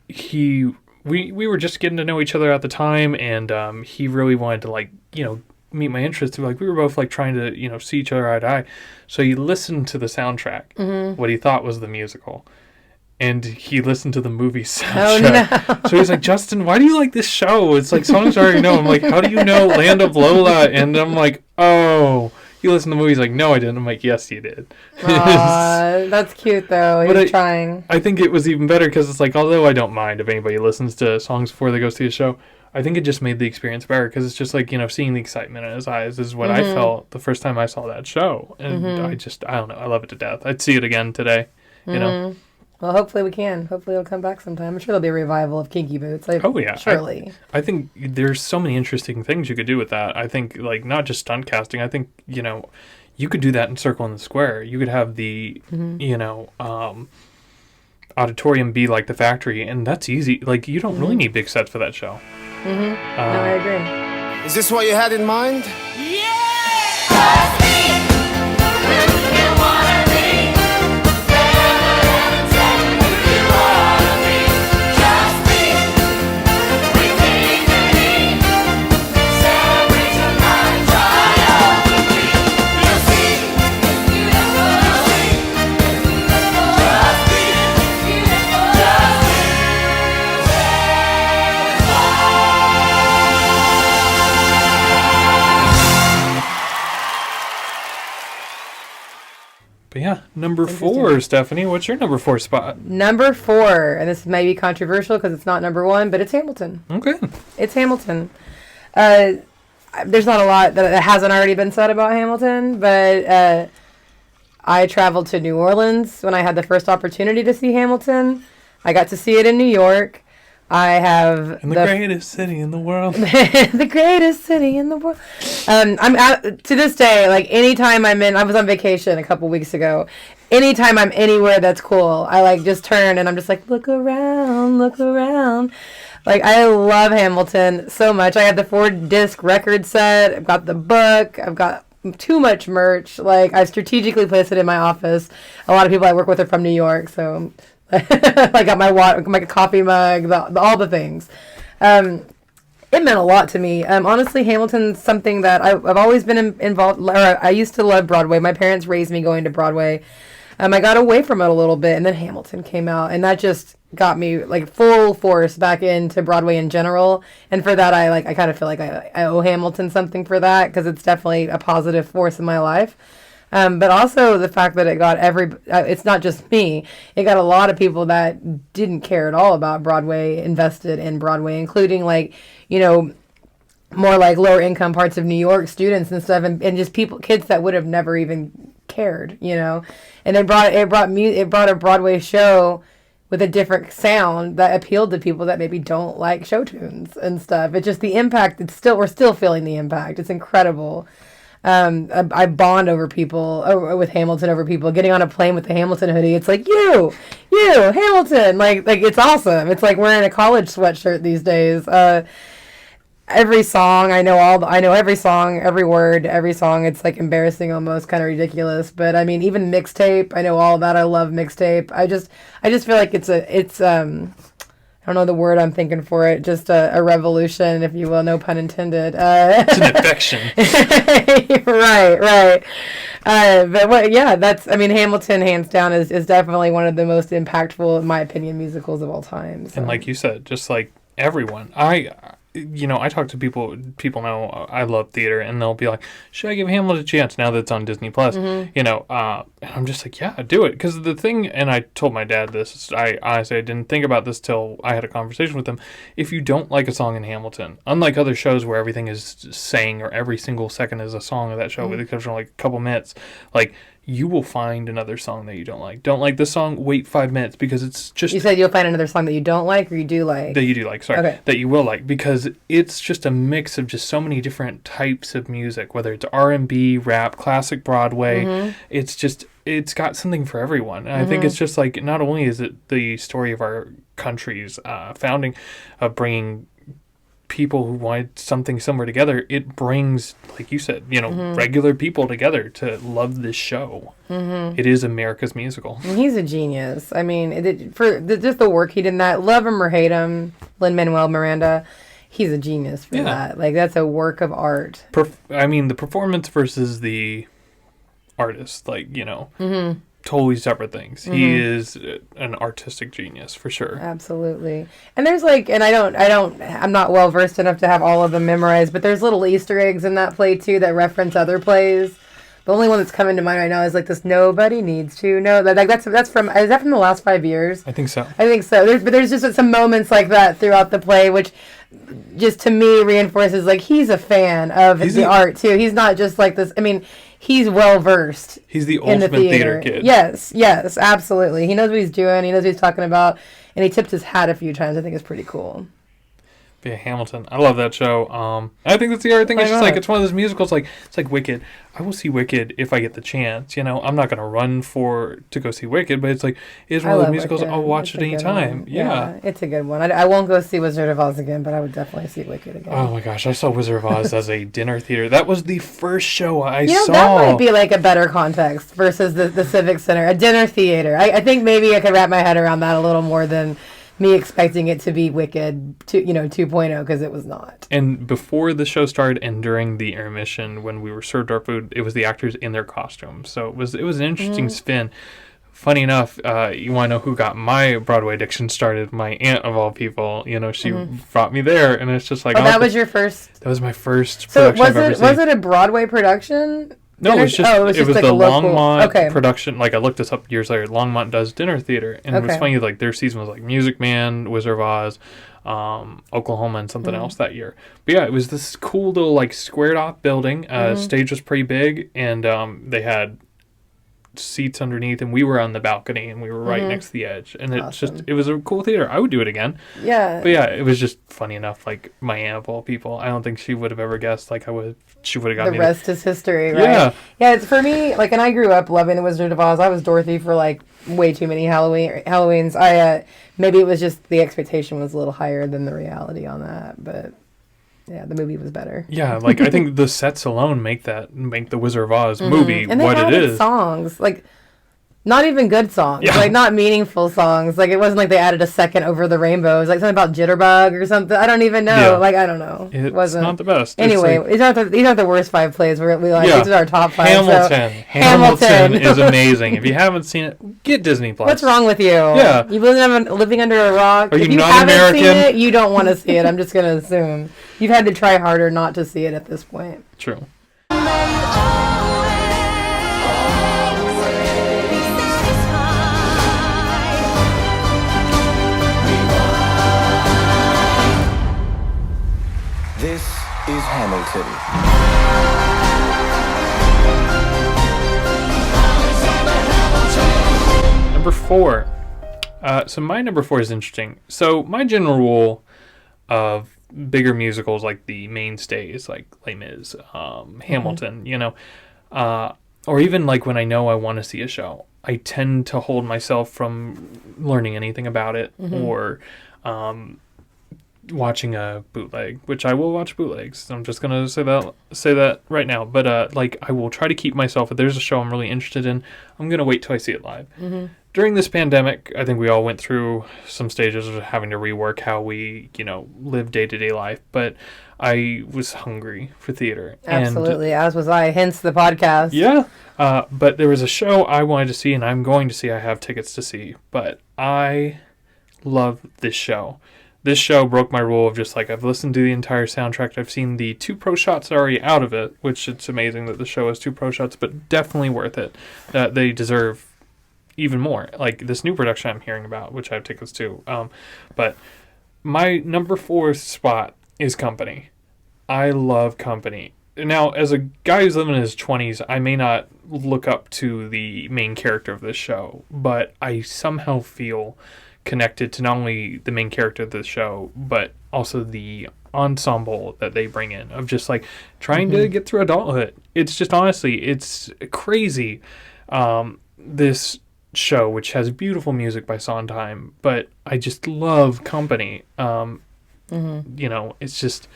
we were just getting to know each other at the time. And he really wanted to like, you know, meet my interests. Like we were both like trying to, you know, see each other eye to eye. So he listened to the soundtrack, what he thought was the musical. And he listened to the movie soundtrack. Oh, no. So he's like, Justin, why do you like this show? It's like songs I already know. I'm like, how do you know Land of Lola? And I'm like, oh, you listened to the movie? He's like, no, I didn't. I'm like, yes, you did. Aww, that's cute, though. He's trying. I think it was even better because it's like, although I don't mind if anybody listens to songs before they go see a show, I think it just made the experience better because it's just like, you know, seeing the excitement in his eyes is what I felt the first time I saw that show. And I don't know. I love it to death. I'd see it again today, you know. Well, hopefully we can. Hopefully it'll come back sometime. I'm sure there'll be a revival of Kinky Boots. Oh, yeah. Surely. I think there's so many interesting things you could do with that. I think, like, not just stunt casting. I think, you know, you could do that in Circle in the Square. You could have the, you know, auditorium be like the factory, and that's easy. Like, you don't really need big sets for that show. No, I agree. Is this what you had in mind? But yeah, number 4, Stephanie. What's your number 4 spot? Number 4, and this may be controversial because it's not number 1, but it's Hamilton. Okay. It's Hamilton. There's not a lot that hasn't already been said about Hamilton, but I traveled to New Orleans when I had the first opportunity to see Hamilton. I got to see it in New York. I have in the greatest city in the world. The greatest city in the world. I'm out to this day. Like anytime I was on vacation a couple weeks ago. Anytime I'm anywhere that's cool, I like just turn and I'm just like, look around, look around. Like I love Hamilton so much. I have the 4-disc record set. I've got the book. I've got too much merch. Like I strategically placed it in my office. A lot of people I work with are from New York, so. I got my water, my coffee mug, all the things. It meant a lot to me. Honestly, Hamilton's something that I've always been involved. Or I used to love Broadway. My parents raised me going to Broadway. I got away from it a little bit, and then Hamilton came out, and that just got me like full force back into Broadway in general. And for that, I kind of feel like I owe Hamilton something for that because it's definitely a positive force in my life. But also the fact that it got it's not just me, it got a lot of people that didn't care at all about Broadway invested in Broadway, including like, you know, more like lower income parts of New York students and stuff, and just kids that would have never even cared, you know, and it brought a Broadway show with a different sound that appealed to people that maybe don't like show tunes and stuff. It's just the impact, we're still feeling the impact. It's incredible. I bond over people with Hamilton over people getting on a plane with the Hamilton hoodie. It's like you Hamilton, like it's awesome. It's like wearing a college sweatshirt these days. Every song I know every song, every word, every song. It's like embarrassing, almost kind of ridiculous. But I mean, even mixtape, I know all about. I love mixtape. I just feel like it's I don't know the word I'm thinking for it. Just a revolution, if you will. No pun intended. It's an infection. Right. Hamilton, hands down, is definitely one of the most impactful, in my opinion, musicals of all time. So. And like you said, just like everyone, I talk to people know I love theater, and they'll be like, should I give Hamlet a chance now that it's on Disney Plus? And I'm just like, yeah, do it. Because the thing, and I told my dad this, I honestly didn't think about this till I had a conversation with him. If you don't like a song in Hamilton, unlike other shows where everything is sang or every single second is a song of that show, with the exception of like a couple minutes, like, you will find another song that you don't like. Don't like this song? Wait 5 minutes, because it's just... You said you'll find another song that you don't like, or you do like? That you do like, sorry. Okay. That you will like, because it's just a mix of just so many different types of music, whether it's R&B, rap, classic Broadway. It's got something for everyone. And I think it's just like, not only is it the story of our country's founding, of bringing people who wanted something similar together, it brings, like you said, regular people together to love this show. It is America's musical. He's a genius. I mean, just the work he did in that, love him or hate him, Lin-Manuel Miranda, he's a genius for that. Like, that's a work of art. The performance versus the artist, like, totally separate things. He is an artistic genius for sure. Absolutely. And there's like, and I'm not well versed enough to have all of them memorized, but there's little Easter eggs in that play too that reference other plays. The only one that's coming to mind right now is like this "Nobody Needs to Know." Like that's from, is that from the last 5 years? I think so. There's just some moments like that throughout the play, which just to me reinforces like he's a fan of the art too. He's not just like this. I mean, he's well versed. He's the ultimate theater kid. Yes, absolutely. He knows what he's doing. He knows what he's talking about, and he tipped his hat a few times. I think it's pretty cool. But yeah, Hamilton. I love that show. I think that's the other thing. It's just like, it's one of those musicals. Like, it's like Wicked. I will see Wicked if I get the chance. I'm not gonna run to go see Wicked, but it's like, it's one of those musicals. Wicked. I'll watch it anytime. Yeah, it's a good one. I won't go see Wizard of Oz again, but I would definitely see Wicked again. Oh my gosh, I saw Wizard of Oz as a dinner theater. That was the first show I saw. That might be like a better context versus the Civic Center, a dinner theater. I think maybe I could wrap my head around that a little more than me expecting it to be Wicked 2.0, because it was not. And before the show started and during the intermission, when we were served our food, it was the actors in their costumes. So it was an interesting spin. Funny enough, you want to know who got my Broadway addiction started? My aunt, of all people. She brought me there, and it's just like... Oh, that was your first... That was my first production I've ever seen. Was it a Broadway production? No, it was just it was like the Longmont production. Like, I looked this up years later. Longmont does dinner theater, and it was funny. Like, their season was like Music Man, Wizard of Oz, Oklahoma, and something else that year. But yeah, it was this cool little like squared off building. Stage was pretty big, and they had seats underneath, and we were on the balcony, and we were right next to the edge, and it was a cool theater. I would do it again. Yeah. But yeah, it was just funny enough. Like, my aunt of all people, I don't think she would have ever guessed. Like, she would have got the rest is history, right? Yeah. It's for me. Like, and I grew up loving the Wizard of Oz. I was Dorothy for like way too many Halloweens. Maybe it was just the expectation was a little higher than the reality on that, but. Yeah, the movie was better. Yeah, like, I think the sets alone make the Wizard of Oz movie and what it is. Songs, like, not even good songs, yeah. Like, not meaningful songs. Like, it wasn't like they added a second Over the Rainbow. It was like something about Jitterbug or something. I don't even know. Yeah. Like, I don't know. It wasn't not the best. Anyway, these aren't the worst 5 plays. We like these are our top 5. Hamilton is amazing. If you haven't seen it, get Disney Plus. What's wrong with you? Yeah, you living under a rock. Are you if you not haven't American? Seen it, you don't want to see it. I'm just gonna assume you've had to try harder not to see it at this point. True. This is Hamilton. Number 4. So my number 4 is interesting. So my general rule of bigger musicals like the mainstays, like Les Mis, Hamilton, or even like when I know I want to see a show, I tend to hold myself from learning anything about it or watching a bootleg, which I will watch bootlegs. I'm just gonna say that right now. But like I will try to keep myself. If there's a show I'm really interested in, I'm gonna wait till I see it live. During this pandemic, I think we all went through some stages of having to rework how we, live day-to-day life. But I was hungry for theater. Absolutely, as was I. Hence the podcast. Yeah. But there was a show I wanted to see, and I'm going to see. I have tickets to see. But I love this show. This show broke my rule of just like I've listened to the entire soundtrack. I've seen the 2 pro shots already out of it, which it's amazing that the show has 2 pro shots, but definitely worth it. They deserve even more. Like this new production I'm hearing about, which I have tickets to. But my number 4 spot is Company. I love Company. Now, as a guy who's living in his 20s, I may not look up to the main character of this show, but I somehow feel connected to not only the main character of the show, but also the ensemble that they bring in of just like trying to get through adulthood. It's just honestly, it's crazy. This show, which has beautiful music by Sondheim, but I just love Company. It's just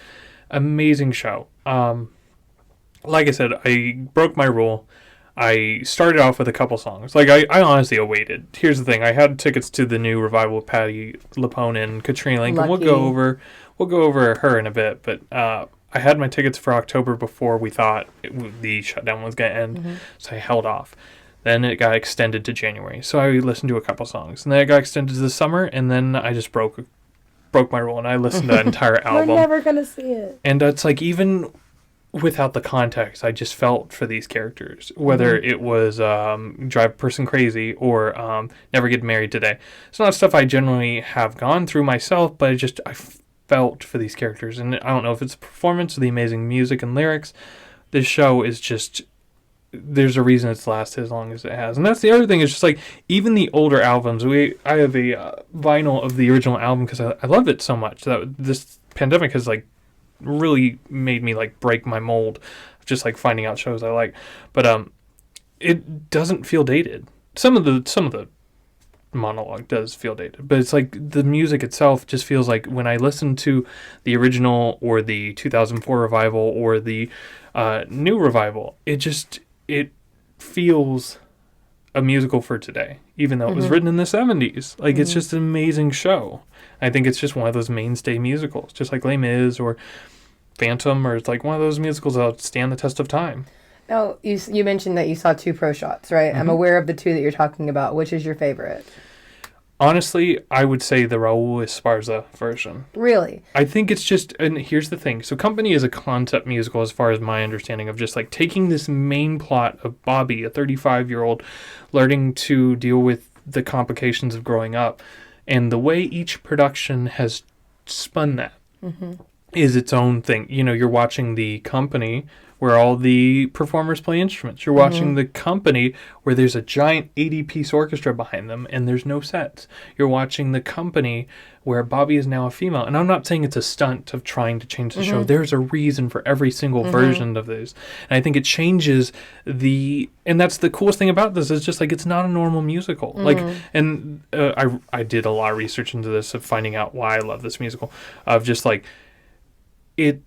amazing show. Like I said, I broke my rule. I started off with a couple songs. Like, I honestly awaited. Here's the thing. I had tickets to the new revival of Patti LuPone and Katrina Lincoln. Lucky. We'll go over her in a bit. But I had my tickets for October before we thought the shutdown was going to end. So I held off. Then it got extended to January. So I listened to a couple songs. And then it got extended to the summer. And then I just broke my rule. And I listened to the entire album. We're never going to see it. And it's like even without the context, I just felt for these characters, whether it was Drive a Person Crazy or Never Get Married Today. It's not stuff I generally have gone through myself, but I felt for these characters. And I don't know if it's the performance or the amazing music and lyrics. This show is just, there's a reason it's lasted as long as it has. And that's the other thing, is just like, even the older albums, I have a vinyl of the original album because I love it so much that this pandemic has like really made me like break my mold of just like finding out shows I like. But it doesn't feel dated. Some of the monologue does feel dated, but it's like the music itself just feels like when I listen to the original or the 2004 revival or the new revival, it feels a musical for today, even though it was written in the 70s. Like it's just an amazing show. I think it's just one of those mainstay musicals, just like Les Mis or Phantom, or it's like one of those musicals that'll stand the test of time. Now, you mentioned that you saw 2 pro shots, right? I'm aware of the 2 that you're talking about. Which is your favorite? Honestly, I would say the Raul Esparza version. Really? I think it's just, and here's the thing. So Company is a concept musical as far as my understanding of just like taking this main plot of Bobby, a 35-year-old, learning to deal with the complications of growing up. And the way each production has spun that is its own thing. You're watching the Company where all the performers play instruments. You're watching the Company where there's a giant 80-piece orchestra behind them and there's no sets. You're watching the Company where Bobby is now a female. And I'm not saying it's a stunt of trying to change the show. There's a reason for every single version of this. And I think it changes and that's the coolest thing about this, is just like it's not a normal musical. And I did a lot of research into this, of finding out why I love this musical, of just like it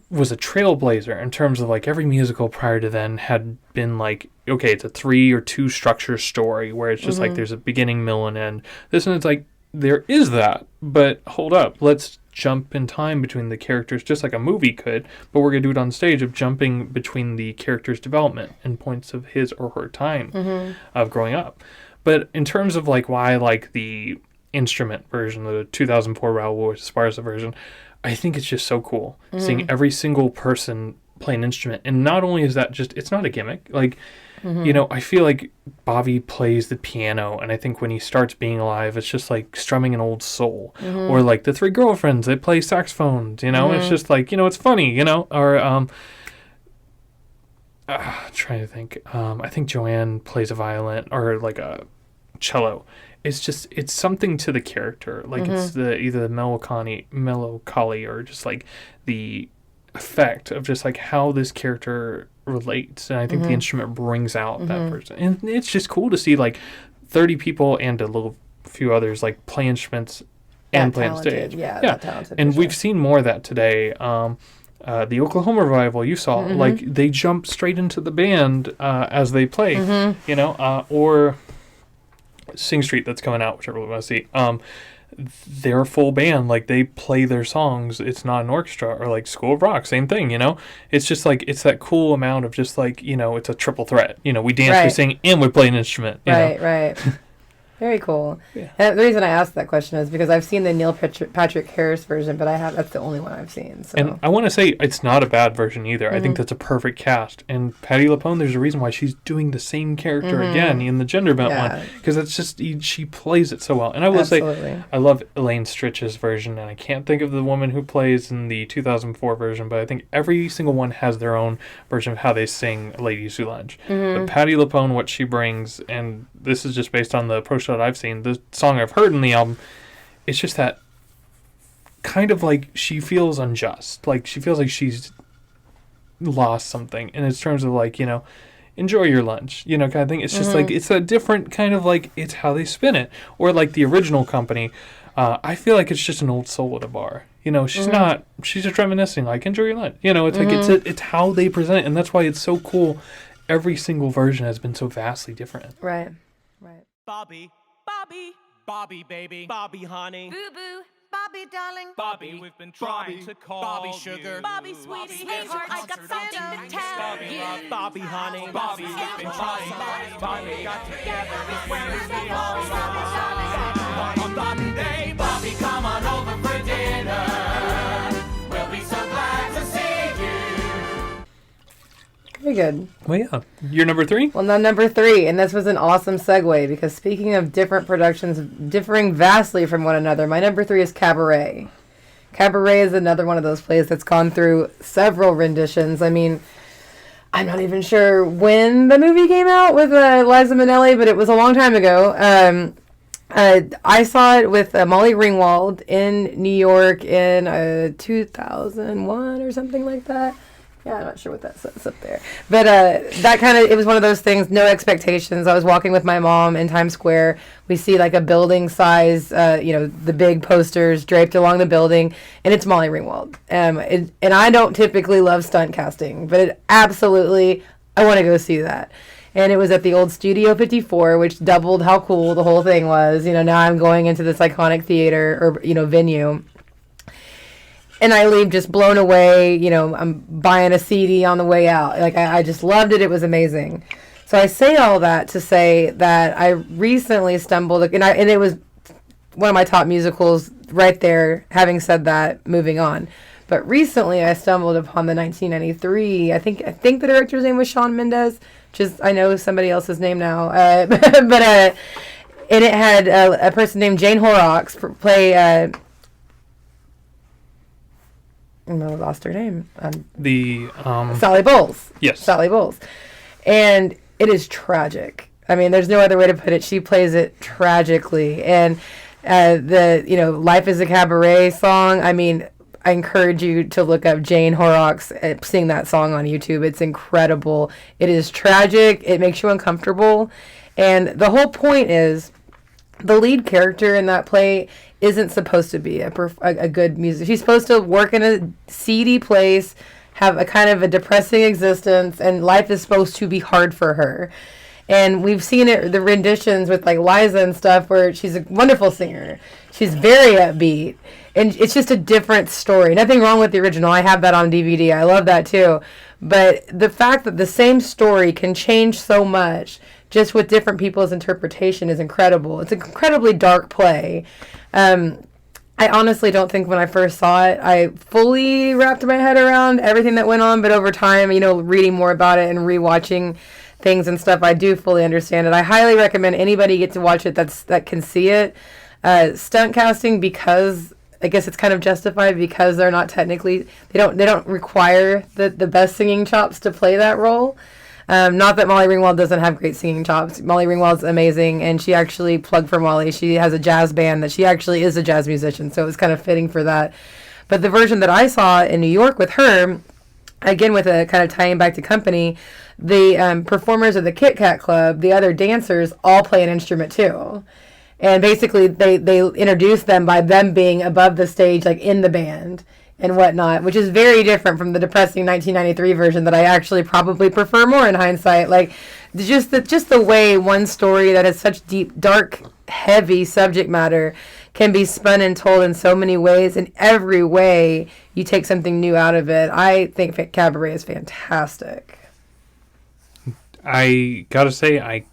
was a trailblazer in terms of like every musical prior to then had been like, okay, it's a 3 or 2 structure story where it's just like there's a beginning, middle, and end. This one, it's like there is that, but hold up, let's jump in time between the characters just like a movie could, but we're gonna do it on stage, of jumping between the characters' development and points of his or her time of growing up. But in terms of like why I like the instrument version, the 2004 Raul Esparza version, I think it's just so cool seeing every single person play an instrument. And not only is that just, it's not a gimmick. Like, I feel like Bobby plays the piano, and I think when he starts being alive, it's just like strumming an old soul. Or like the 3 girlfriends, they play saxophones, it's just like, it's funny, or trying to think. I think Joanne plays a violin, or like a cello. It's something to the character. Like it's either the melancholy or just like the effect of just like how this character relates. And I think the instrument brings out that person. And it's just cool to see like 30 people and a few others like play instruments and play on stage. Yeah. That talented, and we've seen more of that today. The Oklahoma Revival you saw, like they jump straight into the band as they play, you know, or Sing Street that's coming out, which I really want to see. They're a full band, like they play their songs. It's not an orchestra. Or like School of Rock, same thing, you know. It's just like it's that cool amount of just like, you know, it's a triple threat. You know, we dance, we sing, and we play an instrument. You know? Right. Very cool. Yeah. And the reason I asked that question is because I've seen the Neil Patrick Harris version, but that's the only one I've seen. So. And I want to say it's not a bad version either. I think that's a perfect cast. And Patti LuPone, there's a reason why she's doing the same character again in the gender bent one, because it's just she plays it so well. And I will say I love Elaine Stritch's version, and I can't think of the woman who plays in the 2004 version, but I think every single one has their own version of how they sing Ladies Who Lunge. But Patti LuPone, what she brings, and this is just based on the pro show I've seen, the song I've heard in the album, it's just that kind of like she feels unjust, like she feels like she's lost something, and in terms of like, you know, enjoy your lunch, you know, kind of thing. It's just like it's a different kind of like it's how they spin it. Or like the original company, I feel like it's just an old soul at a bar. You know, she's not. She's just reminiscing, like enjoy your lunch. You know, it's like it's how they present it, and that's why it's so cool. Every single version has been so vastly different. Right. Bobby, baby, Bobby, honey, Boo boo, Bobby, darling, Bobby, we've been trying to call Bobby, sugar, you. Bobby, sweetie, sweetheart, I got something to tell you. Bobby, honey, Bobby, we've been trying, Bobby, got together this Wednesday, alright. On Bobby Day, Bobby, come on over for dinner. We'll be so glad to see you. Very good. Well, yeah. You're number 3? Well, now number 3, and this was an awesome segue because speaking of different productions differing vastly from one another, my number 3 is Cabaret. Cabaret is another one of those plays that's gone through several renditions. I mean, I'm not even sure when the movie came out with Liza Minnelli, but it was a long time ago. I saw it with Molly Ringwald in New York in 2001 or something like that. Yeah, I'm not sure what that says up there. But that kind of, it was one of those things, no expectations. I was walking with my mom in Times Square. We see like a building size, the big posters draped along the building, and it's Molly Ringwald. And I don't typically love stunt casting, but it absolutely, I want to go see that. And it was at the old Studio 54, which doubled how cool the whole thing was. You know, now I'm going into this iconic theater or, venue. And I leave just blown away. You know, I'm buying a CD on the way out. Like, I just loved it. It was amazing. So I say all that to say that I recently stumbled, and it was one of my top musicals right there. Having said that, moving on. But recently I stumbled upon the 1993, I think the director's name was Shawn Mendes, which is, I know somebody else's name now. And it had a person named Jane Horrocks play... I lost her name. Sally Bowles. Yes. Sally Bowles. And it is tragic. I mean, there's no other way to put it. She plays it tragically. And Life is a Cabaret song, I mean, I encourage you to look up Jane Horrocks sing that song on YouTube. It's incredible. It is tragic. It makes you uncomfortable. And the whole point is the lead character in that play isn't supposed to be a good musician. She's supposed to work in a seedy place, have a kind of a depressing existence, and life is supposed to be hard for her. And we've seen it, the renditions with like Liza and stuff, where she's a wonderful singer. She's very upbeat. And it's just a different story. Nothing wrong with the original. I have that on DVD. I love that too. But the fact that the same story can change so much just with different people's interpretation is incredible. It's an incredibly dark play. I honestly don't think when I first saw it, I fully wrapped my head around everything that went on. But over time, reading more about it and rewatching things and stuff, I do fully understand it. I highly recommend anybody get to watch it that can see it. Stunt casting, because I guess it's kind of justified because they're not technically, they don't require the best singing chops to play that role. Not that Molly Ringwald doesn't have great singing chops. Molly Ringwald's amazing, and she actually, plug for Molly, she has a jazz band that she actually is a jazz musician, so it was kind of fitting for that. But the version that I saw in New York with her, again with a kind of tying back to Company, the performers of the Kit Kat Club, the other dancers, all play an instrument too. And basically they introduce them by them being above the stage, like in the band and whatnot, which is very different from the depressing 1993 version that I actually probably prefer more in hindsight. Like, just the way one story that has such deep, dark, heavy subject matter can be spun and told in so many ways. In every way, you take something new out of it. I think Cabaret is fantastic. I gotta say, I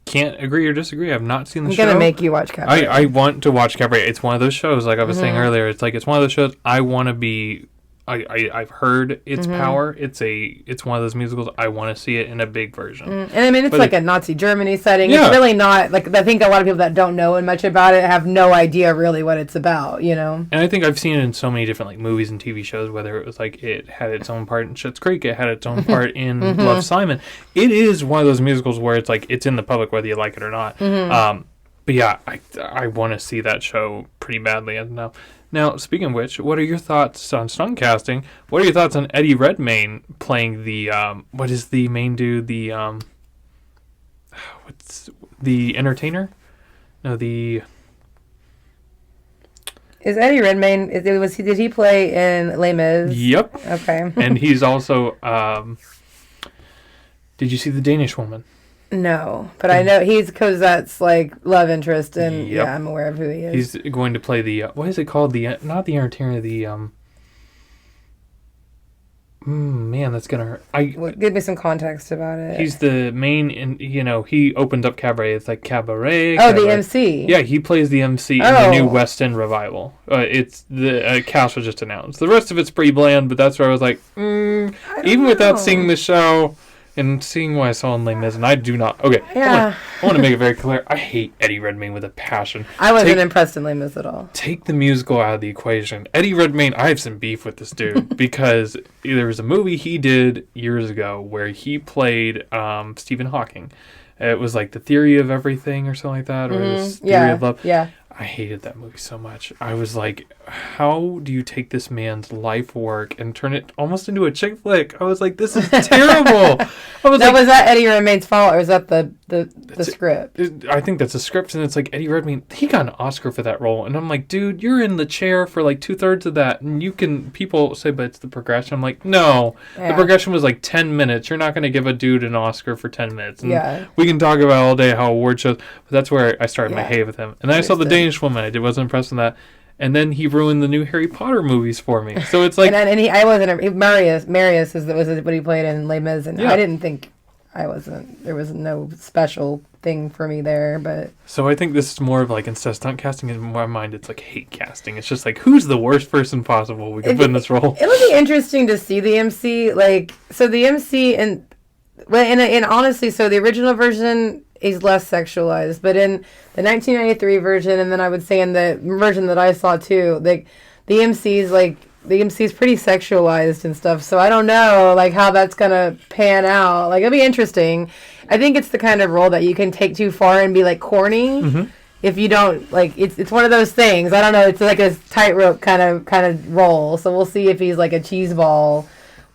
can't agree or disagree. I've not seen the show. I'm gonna make you watch Cabaret. I want to watch Cabaret. It's one of those shows, like I was saying earlier. It's one of those shows I want to be. I've heard its power. It's one of those musicals I want to see it in a big version. And I mean, it's like a Nazi Germany setting. Yeah. It's really not like, I think a lot of people that don't know much about it have no idea really what it's about. You know. And I think I've seen it in so many different like movies and TV shows. Whether it was like it had its own part in Schitt's Creek, it had its own part in Love, Simon. It is one of those musicals where it's like it's in the public whether you like it or not. But yeah, I want to see that show pretty badly now. Now, speaking of which, what are your thoughts on stunt casting? What are your thoughts on Eddie Redmayne playing the, what is the main dude, the, what's, the entertainer? No, the... Is Eddie Redmayne, did he play in Les Mis? Yep. Okay. And he's also, did you see The Danish Woman? No, but I know he's Cosette's like love interest, and yeah, I'm aware of who he is. He's going to play the what is it called? The not the entertainer, the man, that's gonna hurt. Give me some context about it. He's the main, he opened up Cabaret. It's like Cabaret. Oh, the MC. Yeah, he plays the MC in the new West End revival. It's the cast was just announced. The rest of it's pretty bland, but that's where I was like, even without seeing the show. And seeing what I saw in Les Mis, and I do not... Okay, yeah. I want to make it very clear. I hate Eddie Redmayne with a passion. I wasn't impressed in Les Mis at all. Take the musical out of the equation. Eddie Redmayne, I have some beef with this dude because there was a movie he did years ago where he played Stephen Hawking. It was like The Theory of Everything or something like that, or this Theory of Love. Yeah. I hated that movie so much. I was like, how do you take this man's life work and turn it almost into a chick flick? I was like, this is terrible. Was that Eddie Redmayne's fault, or is that the script? I think that's a script, and it's like Eddie Redmayne, he got an Oscar for that role. And I'm like, dude, you're in the chair for like 2/3 of that, and people say, but it's the progression. I'm like, no. Yeah. The progression was like 10 minutes. You're not going to give a dude an Oscar for 10 minutes. And we can talk about all day how award shows, but that's where I started my hate with him. And then I saw The Danish Woman. I wasn't impressed with that. And then he ruined the new Harry Potter movies for me. So it's like... I wasn't... Marius was what he played in Les Mis, and I didn't think... There was no special thing for me there, but... So I think this is more of like, instead of stunt casting, in my mind, it's like hate casting. It's just like, who's the worst person possible we could put in this role? It would be interesting to see the MC, like... So the MC, and honestly, so the original version... is less sexualized, but in the 1993 version, and then I would say in the version that I saw too, the MC's pretty sexualized and stuff. So I don't know how that's gonna pan out. It'll be interesting. I think it's the kind of role that you can take too far and be corny. If you don't it's one of those things. I don't know. It's like a tightrope kind of role. So we'll see if he's like a cheese ball,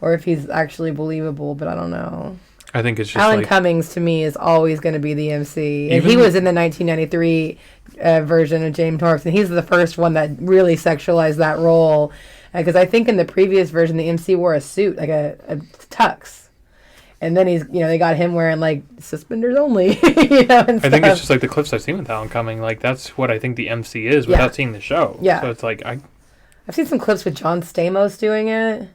or if he's actually believable. But I don't know. I think it's just Alan Cummings to me is always going to be the MC, and he was in the 1993 version of James Norris, and he's the first one that really sexualized that role. Because I think in the previous version, the MC wore a suit, like a tux, and then they got him wearing suspenders only. And I think it's just the clips I've seen with Alan Cumming. That's what I think the MC is without seeing the show. Yeah. So it's I've seen some clips with John Stamos doing it.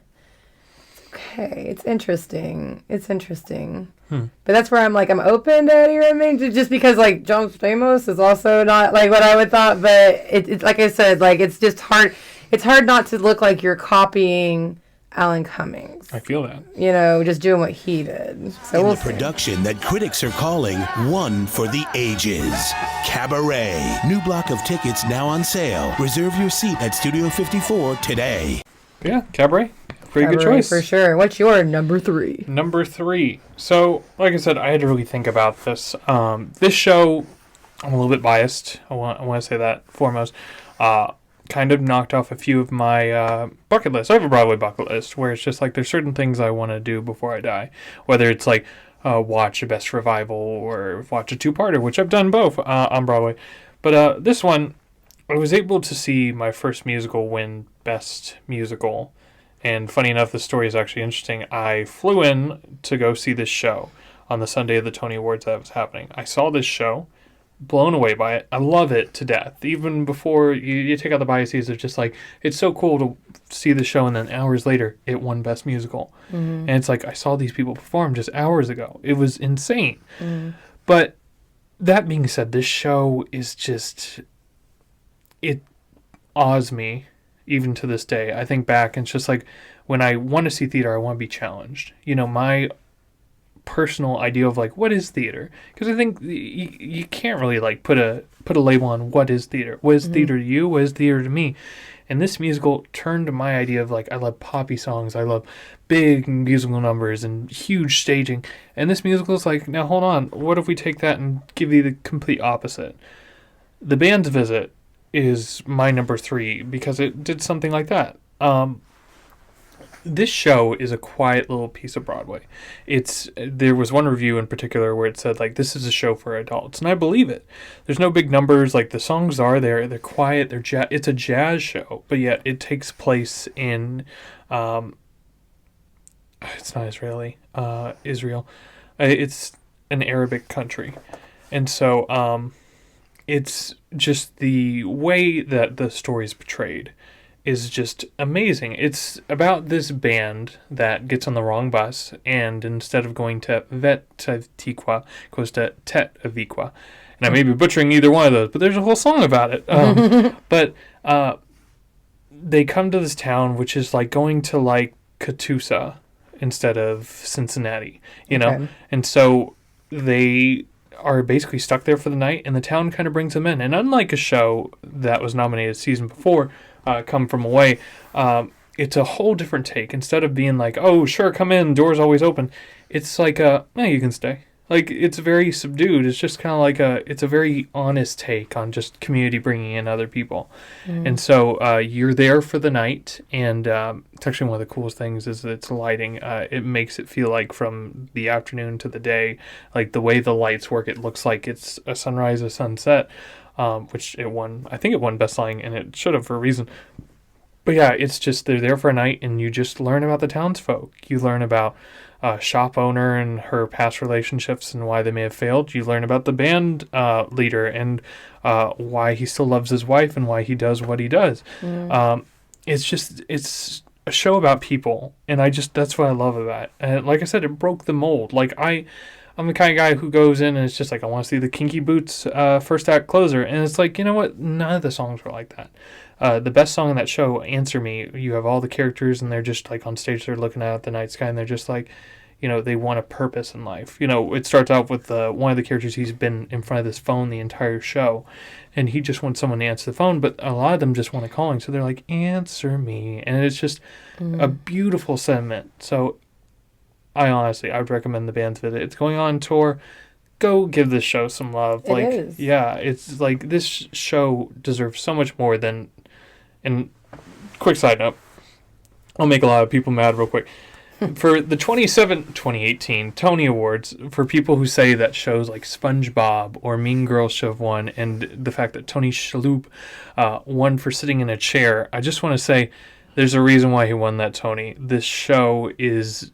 Okay, it's interesting. But that's where I'm open to Eddie Redmayne, just because John Stamos is also not what I would thought. But it's like I said, it's just hard. It's hard not to look like you're copying Alan Cummings. I feel that. Just doing what he did. So we'll see. Production that critics are calling one for the ages. Cabaret. New block of tickets now on sale. Reserve your seat at Studio 54 today. Yeah, Cabaret. pretty good Cabaret choice. for sure. What's your number 3? Number 3. So, like I said, I had to really think about this. This show, I'm a little bit biased. I want to say that foremost. Kind of knocked off a few of my bucket lists. I have a Broadway bucket list where it's just like there's certain things I want to do before I die. Whether it's like watch a Best Revival or watch a two-parter, which I've done both on Broadway. But this one, I was able to see my first musical win Best Musical. And funny enough, the story is actually interesting. I flew in to go see this show on the Sunday of the Tony Awards that was happening. I saw this show, blown away by it. I love it to death. Even before you take out the biases of just like, it's so cool to see the show and then hours later, it won Best Musical. And it's like, I saw these people perform just hours ago. It was insane. But that being said, this show is just, it awes me even to this day. I think back and it's just like, when I want to see theater, I want to be challenged. You know, my personal idea of like, what is theater? Because I think you can't really like put a label on what is theater. What is theater to you? What is theater to me? And this musical turned my idea of like, I love poppy songs. I love big musical numbers and huge staging. And this musical is like, now hold on. What if we take that and give you the complete opposite? The Band's Visit is my number 3 because it did something like that. This show is a quiet little piece of Broadway. There was one review in particular where it said like, this is a show for adults, and I believe it. There's no big numbers, like the songs are there, they're quiet, it's a jazz show, but yet it takes place in it's not Israeli, Israel. It's an Arabic country. And so it's just the way that the story is portrayed is just amazing. It's about this band that gets on the wrong bus and instead of going to Vet Tikwa, goes to Tet Avikwa. And I may be butchering either one of those, but there's a whole song about it. But they come to this town, which is like going to like Catoosa instead of Cincinnati, you know? Okay. And so they are basically stuck there for the night, and the town kind of brings them in. And unlike a show that was nominated season before, Come From Away, it's a whole different take. Instead of being like, oh, sure, come in, door's always open, it's like, you can stay. Like, it's very subdued. It's just kind of like it's a very honest take on just community bringing in other people. And so you're there for the night, and it's actually one of the coolest things is its lighting. It makes it feel like from the afternoon to the day, like the way the lights work, it looks like it's a sunrise, a sunset, which it won. I think it won Best Lighting, and it should have for a reason. But yeah, it's just they're there for a night, and you just learn about the townsfolk. You learn about shop owner and her past relationships and why they may have failed. You learn about the band leader and why he still loves his wife and why he does what he does. It's a show about people, and that's what I love about it. And like I said, it broke the mold. Like I'm the kind of guy who goes in and it's just like, I want to see the Kinky Boots first act closer. And it's like, you know what? None of the songs were like that. The best song in that show, Answer Me, you have all the characters and they're just like on stage, they're looking out at the night sky and they're just like, you know, they want a purpose in life. You know, it starts out with one of the characters, he's been in front of this phone the entire show and he just wants someone to answer the phone, but a lot of them just want a calling. So they're like, answer me. And it's just a beautiful sentiment. So I would recommend The Band's Visit. It's going on tour. Go give this show some love. It is. Yeah, it's like this show deserves so much more than. And quick side note, I'll make a lot of people mad real quick. For the 2018 Tony Awards, for people who say that shows like SpongeBob or Mean Girls should have won, and the fact that Tony Shalhoub won for sitting in a chair, I just want to say there's a reason why he won that Tony. This show is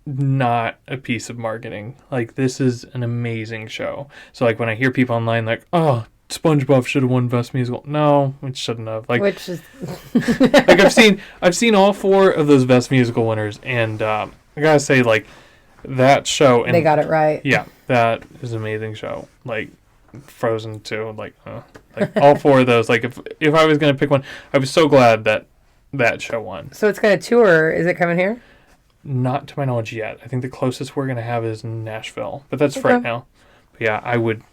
not a piece of marketing. Like, this is an amazing show. So like when I hear people online like, oh, SpongeBob should have won Best Musical. No, it shouldn't have. Like, Which is like I've seen all 4 of those Best Musical winners, and I gotta say, like, that show. And they got it right. Yeah, that is an amazing show. Like Frozen 2, like all 4 of those. Like if I was gonna pick one, I was so glad that show won. So it's gonna tour. Is it coming here? Not to my knowledge yet. I think the closest we're gonna have is Nashville, but that's for right now. But yeah, I would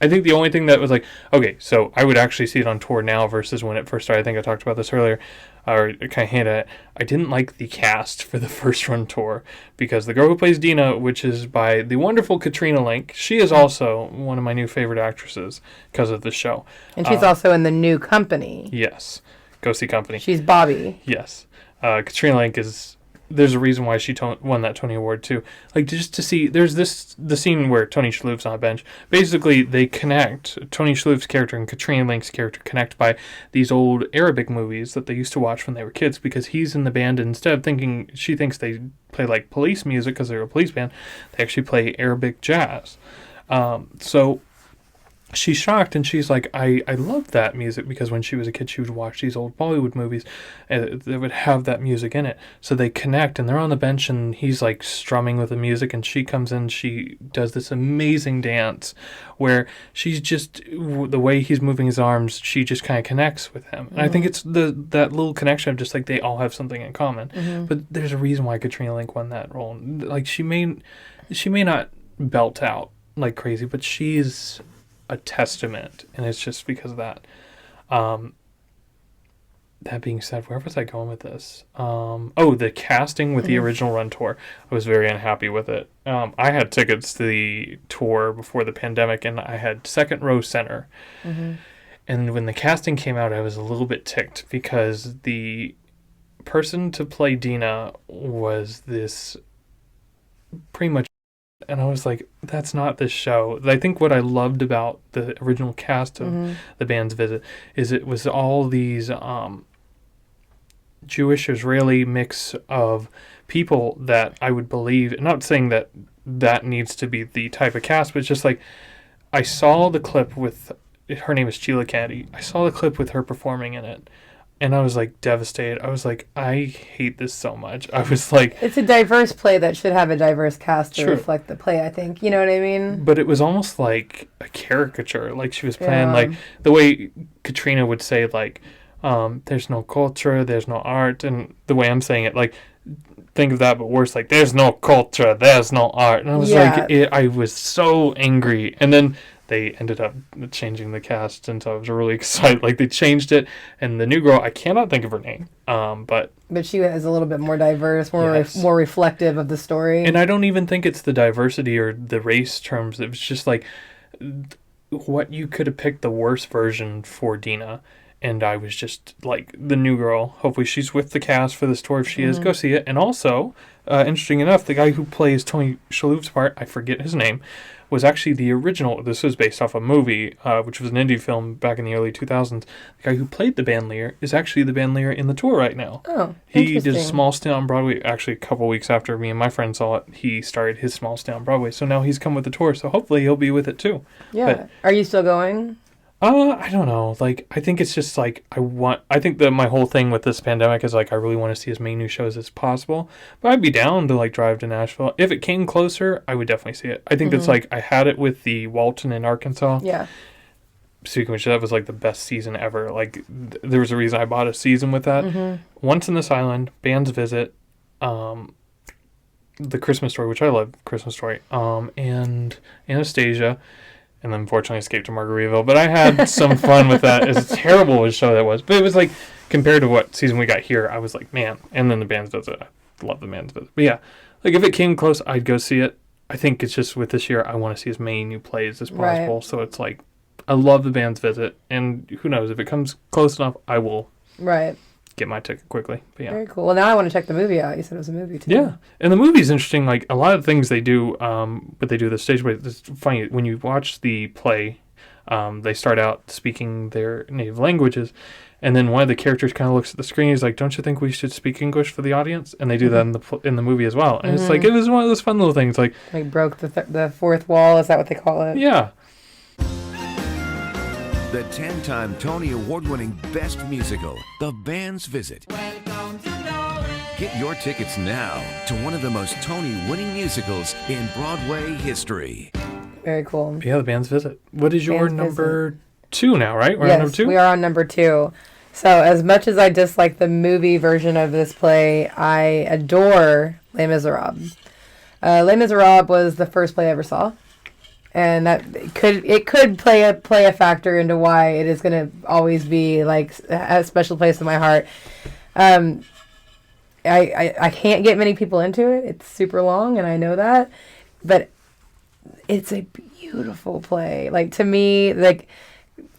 I think the only thing that was like, okay, so I would actually see it on tour now versus when it first started. I think I talked about this earlier, or kind of hinted at it. I didn't like the cast for the first run tour because the girl who plays Dina, which is by the wonderful Katrina Lenk, she is also one of my new favorite actresses because of the show. And she's also in the new Company. Yes. Go see Company. She's Bobby. Yes. Katrina Lenk is... There's a reason why she won that Tony Award, too. Like, just to see... There's the scene where Tony Shalhoub's on a bench. Basically, they connect... Tony Shalhoub's character and Katrina Lenk's character connect by these old Arabic movies that they used to watch when they were kids, because he's in the band, and instead of thinking... She thinks they play, like, police music because they're a police band. They actually play Arabic jazz. So... She's shocked, and she's like, I love that music, because when she was a kid, she would watch these old Bollywood movies that would have that music in it. So they connect, and they're on the bench, and he's like strumming with the music, and she comes in, she does this amazing dance where she's just, the way he's moving his arms, she just kind of connects with him. And I think it's that little connection of just like they all have something in common. But there's a reason why Katrina Lenk won that role. Like, she may not belt out like crazy, but she's a testament, and it's just because of that. That being said, where was I going with this? The casting with the original run tour. I was very unhappy with it. I had tickets to the tour before the pandemic, and I had second row center. And when the casting came out, I was a little bit ticked because the person to play Dina was this pretty much. And I was like, that's not this show. I think what I loved about the original cast of The Band's Visit is it was all these Jewish-Israeli mix of people that I would believe. Not saying that needs to be the type of cast, but it's just like, I saw the clip with, her name is Sheila Kennedy. I saw the clip with her performing in it. And I was like devastated. I was like, I hate this so much. I was like... It's a diverse play that should have a diverse cast to reflect the play, I think. You know what I mean? But it was almost like a caricature. Like, she was playing, like, the way Katrina would say, like, there's no culture, there's no art. And the way I'm saying it, like, think of that, but worse, like, there's no culture, there's no art. And I was like, I was so angry. And then they ended up changing the cast, and so I was really excited. Like, they changed it, and the new girl, I cannot think of her name, but she is a little bit more diverse, more reflective of the story. And I don't even think it's the diversity or the race terms. It was just like, what you could have picked the worst version for Dina, and I was just like, the new girl. Hopefully she's with the cast for this tour. If she is, go see it. And also, interesting enough, the guy who plays Tony Shalhoub's part, I forget his name, was actually the original. This was based off a movie, which was an indie film back in the early 2000s. The guy who played the bandolier is actually the bandolier in the tour right now. Oh, he did a small stint on Broadway. Actually, a couple weeks after me and my friend saw it, he started his small stint on Broadway. So now he's come with the tour. So hopefully he'll be with it too. Yeah. But, are you still going? I don't know. Like, I think it's just like, I think that my whole thing with this pandemic is like, I really want to see as many new shows as possible. But I'd be down to like drive to Nashville. If it came closer, I would definitely see it. I think that's like, I had it with the Walton in Arkansas. Yeah. Speaking of which, that was like the best season ever. Like, there was a reason I bought a season with that. Once in This Island, Band's Visit, The Christmas Story, which I love, Christmas Story, and Anastasia. And then unfortunately escaped to Margaritaville. But I had some fun with that. As terrible a show that was. But it was like, compared to what season we got here, I was like, man. And then The Band's Visit. I love The Band's Visit. But yeah, like, if it came close, I'd go see it. I think it's just with this year, I want to see as many new plays as possible. Right. So it's like, I love The Band's Visit. And who knows, if it comes close enough, I will get my ticket quickly. But yeah. Very cool. Well, now I want to check the movie out. You said it was a movie too. Yeah, and the movie's interesting. Like, a lot of things they do, but they do the stage play. It's funny when you watch the play. They start out speaking their native languages, and then one of the characters kind of looks at the screen. He's like, "Don't you think we should speak English for the audience?" And they do that in the movie as well. And it's like, it was one of those fun little things. Like broke the fourth wall. Is that what they call it? Yeah. The 10-time Tony Award-winning Best Musical, The Band's Visit. Get your tickets now to one of the most Tony-winning musicals in Broadway history. Very cool. Yeah, The Band's Visit. What is your number 2 now, right? We're on number 2? We are on number 2. So as much as I dislike the movie version of this play, I adore Les Miserables. Les Miserables was the first play I ever saw. and that it could play a factor into why it is going to always be like a special place in my heart. I can't get many people into it. It's super long, and I know that, but it's a beautiful play. Like, to me, like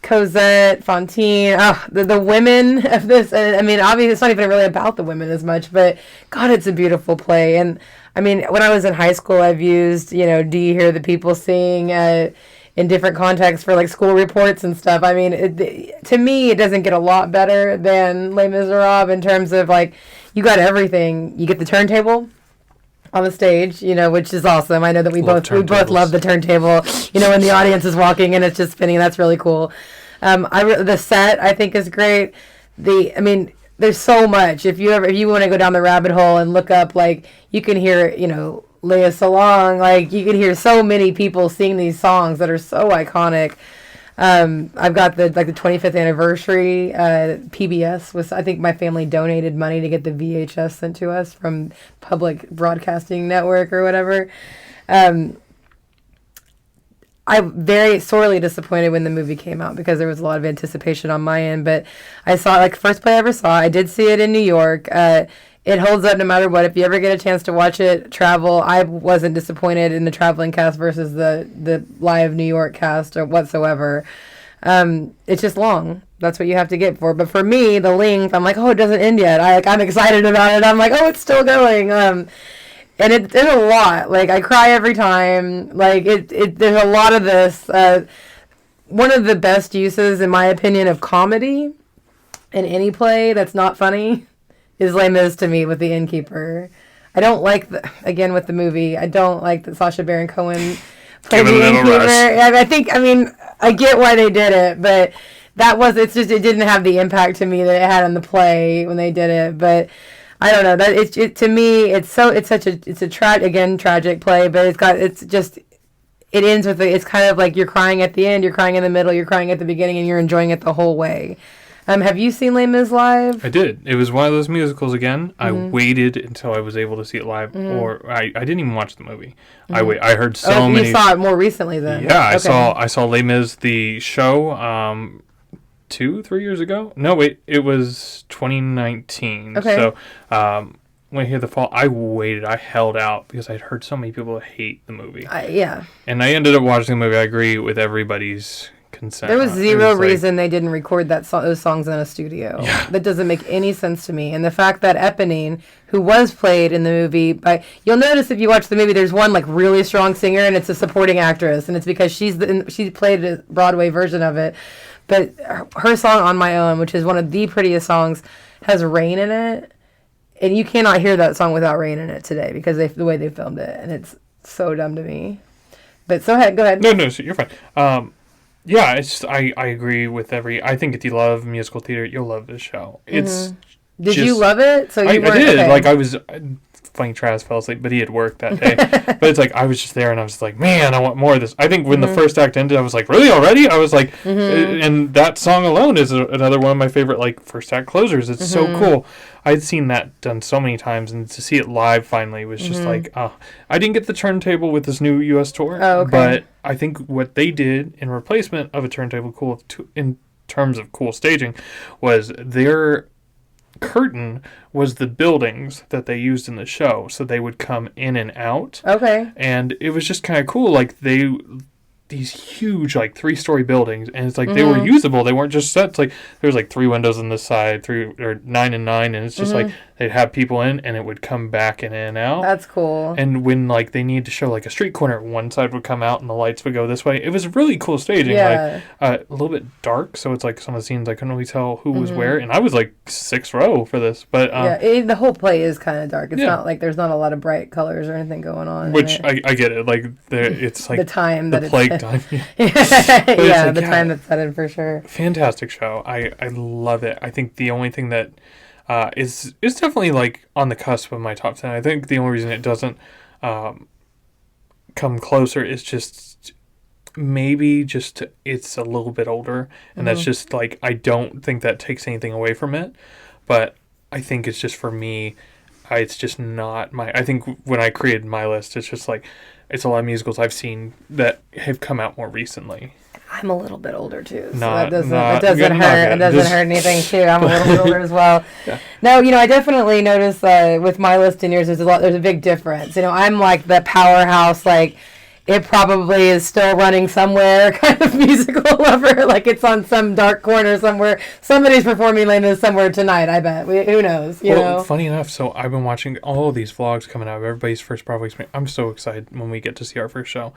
Cosette, Fantine, the women of this. I mean, obviously, it's not even really about the women as much, but God, it's a beautiful play. And I mean, when I was in high school, I've used, Do You Hear the People Sing in different contexts for like school reports and stuff. I mean, to me, it doesn't get a lot better than Les Miserables in terms of like, you got everything. You get the turntable on the stage, which is awesome. I know that we both love the turntable. When the audience is walking and it's just spinning, that's really cool. The set I think is great. There's so much. If you want to go down the rabbit hole and look up, like, you can hear, Lea Salong, like, you can hear so many people sing these songs that are so iconic. I've got the 25th anniversary. PBS was, I think my family donated money to get the VHS sent to us from Public Broadcasting Network or whatever. I'm very sorely disappointed when the movie came out because there was a lot of anticipation on my end, but I saw, like, first play I ever saw. I did see it in New York. It holds up no matter what. If you ever get a chance to watch it, travel. I wasn't disappointed in the traveling cast versus the live New York cast or whatsoever. It's just long. That's what you have to get for. But for me, the length, I'm like, oh, it doesn't end yet. I'm excited about it. I'm like, oh, it's still going. And it's a lot. Like, I cry every time. Like, there's a lot of this. One of the best uses, in my opinion, of comedy in any play that's not funny is Les Mis to me with the innkeeper. I don't like again with the movie. I don't like that Sacha Baron Cohen played the innkeeper. I get why they did it, but it didn't have the impact to me that it had on the play when they did it. But I don't know, that to me it's a tragic play, but it ends with it's kind of like you're crying at the end, you're crying in the middle, you're crying at the beginning, and you're enjoying it the whole way. Have you seen Les Mis live? I did. It was one of those musicals again. Mm-hmm. I waited until I was able to see it live, or I didn't even watch the movie. Mm-hmm. I heard so many. You saw it more recently then? Yeah, okay. I saw Les Mis the show 2-3 years ago. No, wait, it was 2019. Okay. So when I hear the fall, I waited. I held out because I'd heard so many people hate the movie. Yeah. And I ended up watching the movie. I agree with everybody's consent. There was zero reason they didn't record those songs in a studio. Yeah. That doesn't make any sense to me. And the fact that Eponine, who was played in the movie you'll notice if you watch the movie, there's one like really strong singer, and it's a supporting actress, and it's because she played a Broadway version of it. But her song "On My Own," which is one of the prettiest songs, has rain in it, and you cannot hear that song without rain in it today because the way they filmed it, and it's so dumb to me. But go ahead. No, so you're fine. Yeah, it's just, I agree with I think if you love musical theater, you'll love this show. It's Did you love it? I did. Okay. Like, I was... Funny, Travis fell asleep, but he had work that day. But it's like, I was just there, and I was like, man, I want more of this. I think when the first act ended, I was like, really, already? I was like... And that song alone is another one of my favorite, like, first act closers. It's so cool. I'd seen that done so many times, and to see it live finally was just like, oh. I didn't get the turntable with this new U.S. tour, but I think what they did in replacement of a turntable in terms of cool staging was their curtain was the buildings that they used in the show, so they would come in and out. Okay. And it was just kind of cool, like these huge, like, 3-story buildings, and it's like they were usable. They weren't just sets. Like, there was like 3 windows on this side, 9 and 9, and it's just like they'd have people in, and it would come back in and out. That's cool. And when, like, they needed to show, like, a street corner, one side would come out and the lights would go this way. It was really cool staging. Yeah. Like, a little bit dark, so it's like some of the scenes I couldn't really tell who was where, and I was like 6th row for this. But the whole play is kind of dark. It's not like there's not a lot of bright colors or anything going on. Which I get it. Like, it's like the time the plague time. Yeah, the time that's set in for sure. Fantastic show. I love it. I think the only thing that is definitely like on the cusp of my top 10. I think the only reason it doesn't come closer is just maybe just it's a little bit older, and that's just like, I don't think that takes anything away from it, but I think it's just for me, it's just not I think when I created my list, it's just like it's a lot of musicals I've seen that have come out more recently. I'm a little bit older too, so Not- that not- doesn't not hurt. good. It doesn't Just- hurt anything too. I'm a little bit older as well. Yeah. No, I definitely notice with my list and yours, there's a big difference. I'm like the powerhouse, like it probably is still running somewhere kind of musical lover, like it's on some dark corner somewhere. Somebody's performing like this somewhere tonight, I bet. Who knows? You know? Funny enough, so I've been watching all of these vlogs coming out of everybody's first Broadway experience. I'm so excited when we get to see our first show.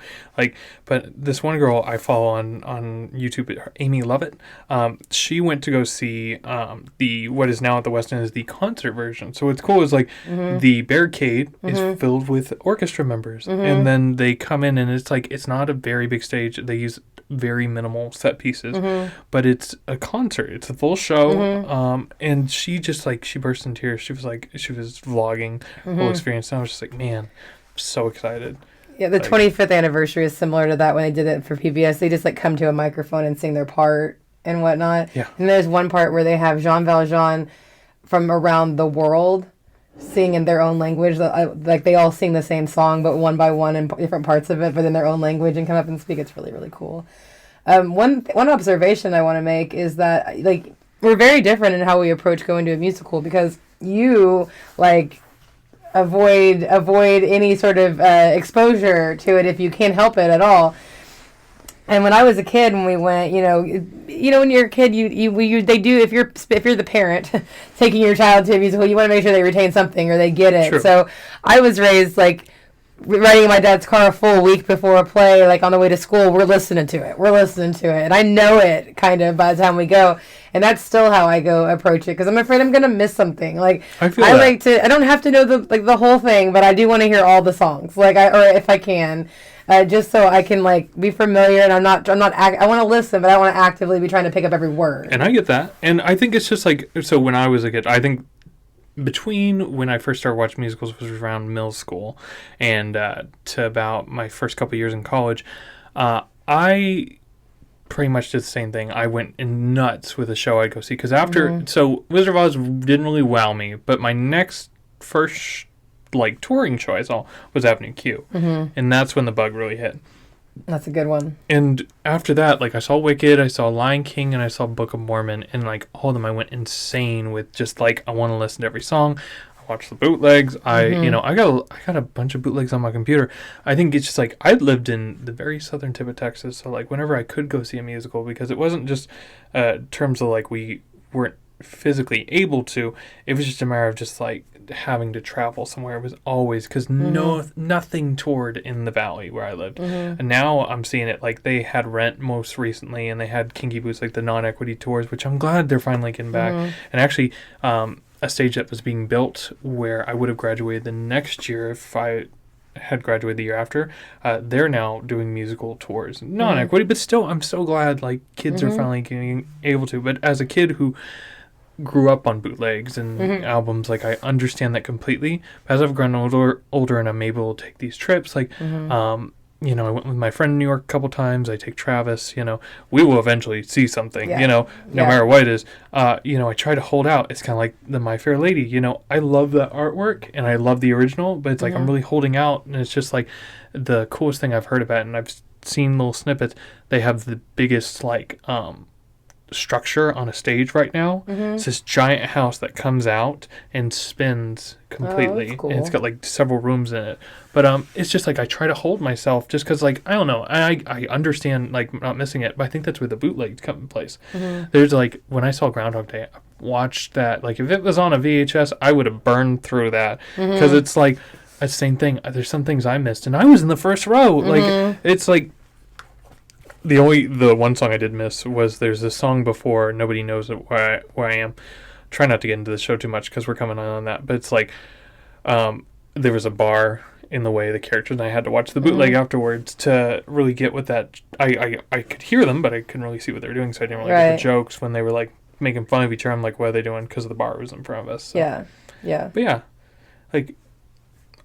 But this one girl I follow on YouTube, Amy Lovett, she went to go see the what is now at the West End is the concert version. So what's cool is the barricade is filled with orchestra members, and then they come in and it's not a very big stage. They use very minimal set pieces, but it's a concert. It's a full show. And she just she burst in tears. She was vlogging the whole experience. And I was just like, man, I'm so excited. Yeah, the 25th anniversary is similar to that when they did it for PBS. They just come to a microphone and sing their part and whatnot. Yeah. And there's one part where they have Jean Valjean from around the world sing in their own language. They all sing the same song, but one by one in different parts of it, but in their own language and come up and speak. It's really, really cool. One observation I want to make is that we're very different in how we approach going to a musical, because you avoid any sort of exposure to it if you can help it at all. And when I was a kid, when we went, when you're a kid, they do, if you're the parent taking your child to a musical, you want to make sure they retain something or they get it. True. So I was raised riding in my dad's car a full week before a play, on the way to school. We're listening to it, and I know it kind of by the time we go. And that's still how I go approach it, because I'm afraid I'm gonna miss something. I don't have to know the whole thing, but I do want to hear all the songs, or if I can. Just so I can be familiar, and I want to listen, but I want to actively be trying to pick up every word. And I get that. And I think it's just so when I was a kid, I think between when I first started watching musicals was around middle school and to about my first couple years in college, I pretty much did the same thing. I went nuts with a show I'd go see, because so Wizard of Oz didn't really wow me, but my next first touring show I saw was Avenue Q, and that's when the bug really hit. That's a good one. And after that, I saw Wicked, I saw Lion King, and I saw Book of Mormon, and all of them I went insane with, just I want to listen to every song. I watched the bootlegs. I got a bunch of bootlegs on my computer. I think it's just I lived in the very southern tip of Texas, so whenever I could go see a musical, because it wasn't just terms of we weren't physically able to, it was just a matter of just having to travel somewhere. It was always because nothing toured in the valley where I lived, and now I'm seeing it they had Rent most recently, and they had Kinky Boots, the non-equity tours, which I'm glad they're finally getting back. And actually a stage that was being built where I would have graduated the next year if I had graduated the year after, they're now doing musical tours, non-equity, but still I'm so glad kids are finally getting able to. But as a kid who grew up on bootlegs and albums, I understand that completely. As I've grown older and I'm able to take these trips, I went with my friend in New York a couple times. I take Travis, we will eventually see something, no matter what it is. I try to hold out. It's kind of like the My Fair Lady, I love the artwork and I love the original, but it's I'm really holding out, and it's just the coolest thing I've heard about it, and I've seen little snippets. They have the biggest structure on a stage right now. It's this giant house that comes out and spins completely. That's cool. And it's got several rooms in it. But it's just I try to hold myself, just because I don't know, I understand not missing it, but I think that's where the bootlegs come in place. There's when I saw Groundhog Day, I watched that, if it was on a VHS, I would have burned through that, because it's it's the same thing. There's some things I missed, and I was in the first row. It's the one song I did miss was, there's this song before Nobody Knows Where I Am. Try not to get into the show too much because we're coming on that, but it's there was a bar in the way of the characters, and I had to watch the bootleg afterwards to really get what that. I could hear them, but I couldn't really see what they were doing, so I didn't really get the jokes when they were making fun of each other. I'm what are they doing? Because the bar was in front of us. So. Yeah. But yeah,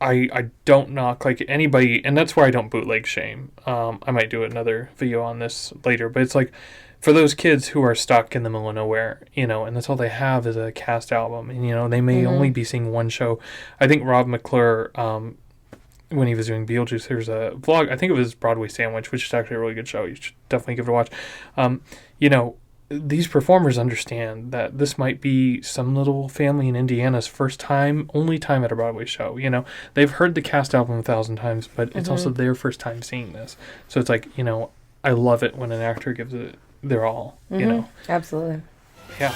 I don't knock anybody, and that's where I don't bootleg shame. I might do another video on this later, but it's for those kids who are stuck in the middle of nowhere, and that's all they have is a cast album, and they may only be seeing one show. I think Rob McClure when he was doing Beetlejuice, there's a vlog. I think it was Broadway Sandwich, which is actually a really good show. You should definitely give it a watch. You know, these performers understand that this might be some little family in Indiana's only time at a Broadway show. You know, they've heard the cast album 1,000 times, but it's also their first time seeing this. So it's like, you know, I love it when an actor gives it their all, you know. Absolutely. Yeah.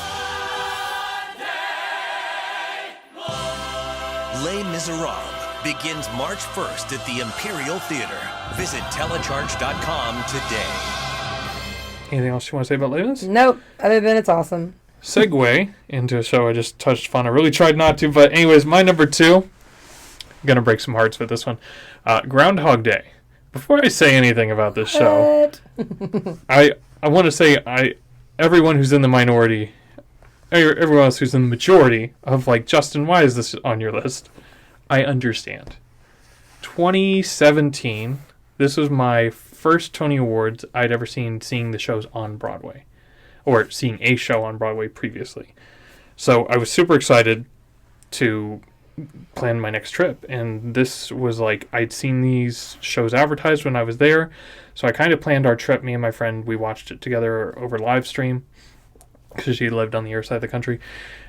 Les Miserables begins March 1st at the Imperial Theater. Visit telecharge.com today. Anything else you want to say about Les Mis? Nope. Other than it's awesome. Segue into a show I just touched upon. I really tried not to, but anyways, my number 2. I'm going to break some hearts with this one. Groundhog Day. Before I say anything about this show, I want to say everyone who's in the minority, everyone else who's in the majority of like, Justin, why is this on your list? I understand. 2017, this was my first Tony Awards I'd ever seeing the shows on Broadway, or seeing a show on Broadway previously. So I was super excited to plan my next trip, and this was like, I'd seen these shows advertised when I was there, so I kind of planned our trip. Me and my friend, we watched it together over live stream, because she lived on the other side of the country,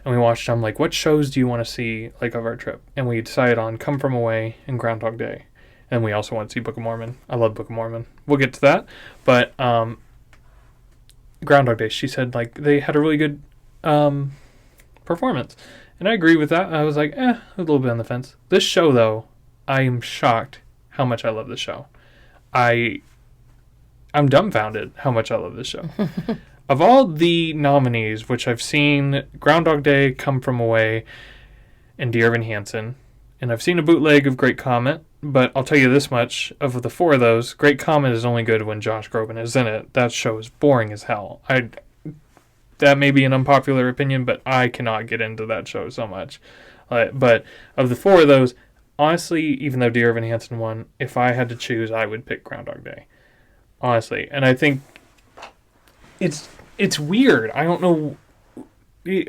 and we watched them like, what shows do you want to see like of our trip? And we decided on Come From Away and Groundhog Day. And we also want to see Book of Mormon. I love Book of Mormon. We'll get to that. But Groundhog Day, she said, like, they had a really good performance. And I agree with that. I was like, a little bit on the fence. This show, though, I am shocked how much I love this show. I'm dumbfounded how much I love this show. Of all the nominees, which I've seen Groundhog Day, Come From Away, and Dear Evan Hansen, and I've seen a bootleg of Great Comet, but I'll tell you this much, of the 4 of those, Great Comet is only good when Josh Groban is in it. That show is boring as hell. That may be an unpopular opinion, but I cannot get into that show so much. But of the 4 of those, honestly, even though Dear Evan Hansen won, if I had to choose, I would pick Groundhog Day. Honestly. And I think it's weird. I don't know.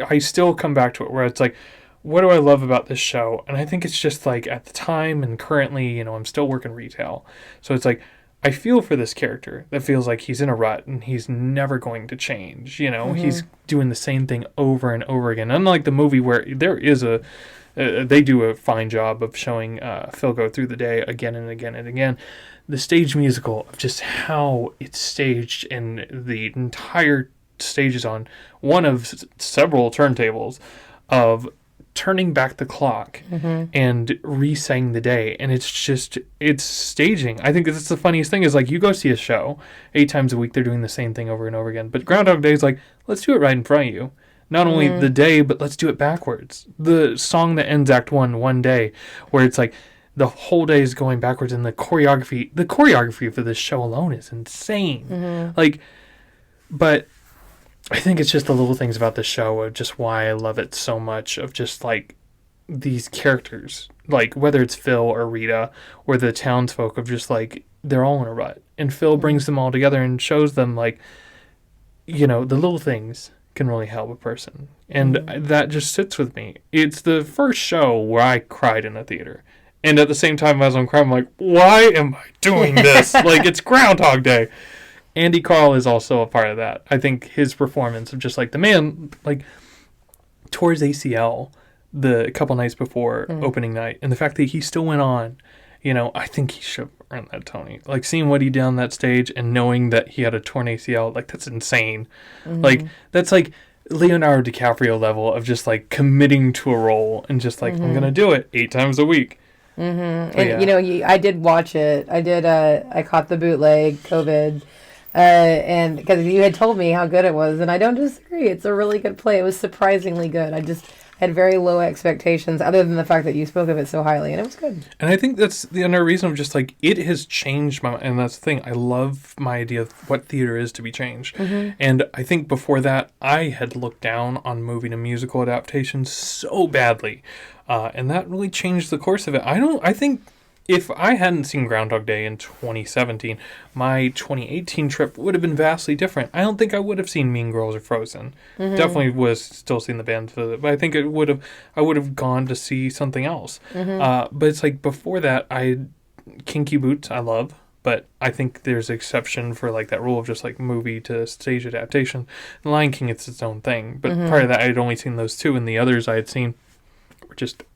I still come back to it where it's like, what do I love about this show? And I think it's just like, at the time and currently, you know, I'm still working retail. So it's like, I feel for this character that feels like he's in a rut and he's never going to change. You know, he's doing the same thing over and over again. Unlike the movie where there is they do a fine job of showing Phil go through the day again and again and again. The stage musical of just how it's staged, and the entire stage is on one of several turntables of turning back the clock and re-saying the day, and it's staging. I think that's the funniest thing is, like, you go see a show 8 times a week, they're doing the same thing over and over again, but Groundhog Day is like, let's do it right in front of you. Not only the day, but let's do it backwards. The song that ends Act 1 one day, where it's like the whole day is going backwards, and the choreography for this show alone is insane. Like, but I think it's just the little things about the show of just why I love it so much, of just like these characters, like whether it's Phil or Rita or the townsfolk, of just like, they're all in a rut, and Phil brings them all together and shows them, like, you know, the little things can really help a person. And that just sits with me. It's the first show where I cried in a theater. And at the same time as I'm crying, I'm like, why am I doing this? Like, it's Groundhog Day. Andy Carl is also a part of that. I think his performance of just like, the man, like, tore his ACL the couple nights before opening night, and the fact that he still went on, you know, I think he should earn that Tony. Like, seeing what he did on that stage and knowing that he had a torn ACL, like, that's insane. Like, that's like Leonardo DiCaprio level of just like committing to a role and just like, I'm gonna do it 8 times a week. And you know, I did watch it. I caught the bootleg COVID. And because you had told me how good it was, and I don't disagree. It's a really good play. It was surprisingly good. I just had very low expectations, other than the fact that you spoke of it so highly, and it was good. And I think that's the other reason of just like, it has changed my, and that's the thing. I love my idea of what theater is to be changed. And I think before that, I had looked down on movie to musical adaptations so badly, and that really changed the course of it. I think if I hadn't seen Groundhog Day in 2017, my 2018 trip would have been vastly different. I don't think I would have seen Mean Girls or Frozen. Definitely would have still seen the band, but I think I would have gone to see something else. But it's like, before that, I Kinky Boots I love, but I think there's exception for like that rule of just like movie to stage adaptation. The Lion King, it's its own thing, but prior to that, I'd only seen those two, and the others I had seen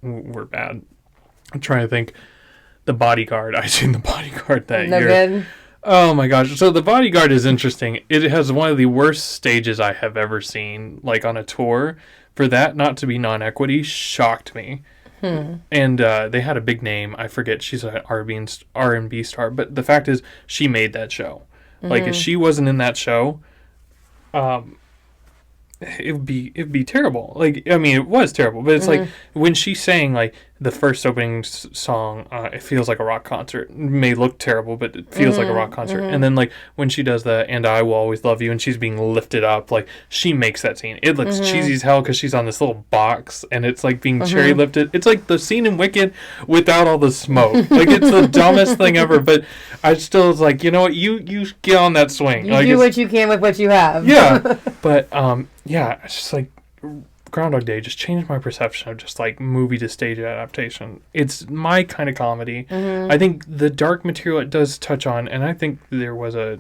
were bad. I'm trying to think. The Bodyguard. I seen The Bodyguard that year. Good. Oh my gosh. So The Bodyguard is interesting. It has one of the worst stages I have ever seen, like on a tour. For that not to be non-equity shocked me. And they had a big name. I forget. She's an R&B star. But the fact is, she made that show. Like, if she wasn't in that show, it'd be terrible. Like, I mean, it was terrible, but it's like when she sang like the first opening song, it feels like a rock concert. It may look terrible, but it feels like a rock concert. And then like when she does the "And I Will Always Love You" and she's being lifted up, like she makes that scene. It looks cheesy as hell because she's on this little box and it's like being cherry lifted. It's like the scene in Wicked without all the smoke. Like, it's the dumbest thing ever. But I still was like, you know what, you get on that swing. You like, do what you can with what you have. Yeah, but yeah, it's just like Groundhog Day just changed my perception of just like movie to stage adaptation. It's my kind of comedy. I think the dark material it does touch on, and I think there was a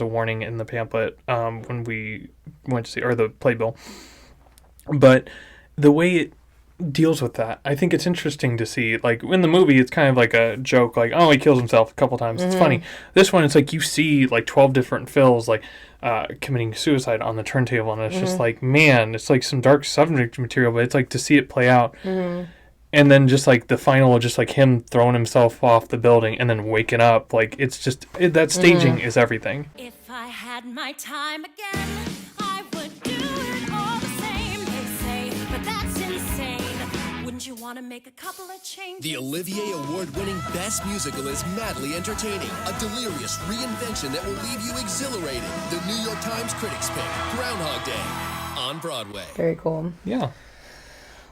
warning in the pamphlet when we went to see, or the playbill. But the way it deals with that, I think it's interesting to see. Like in the movie, it's kind of like a joke, like, oh, he kills himself a couple times. It's funny. This one, it's like you see like 12 different Phils like committing suicide on the turntable, and it's just like, man, it's like some dark subject material, but it's like to see it play out. And then just like the final, just like him throwing himself off the building and then waking up, like it's just that staging is everything. If I had my time again, I would do it all the same. They say, but that's insane. Wouldn't you want to make a couple of changes? The Olivier Award-winning Best Musical is madly entertaining, a delirious reinvention that will leave you exhilarated. The New York Times critics pick Groundhog Day on Broadway. Very cool. Yeah.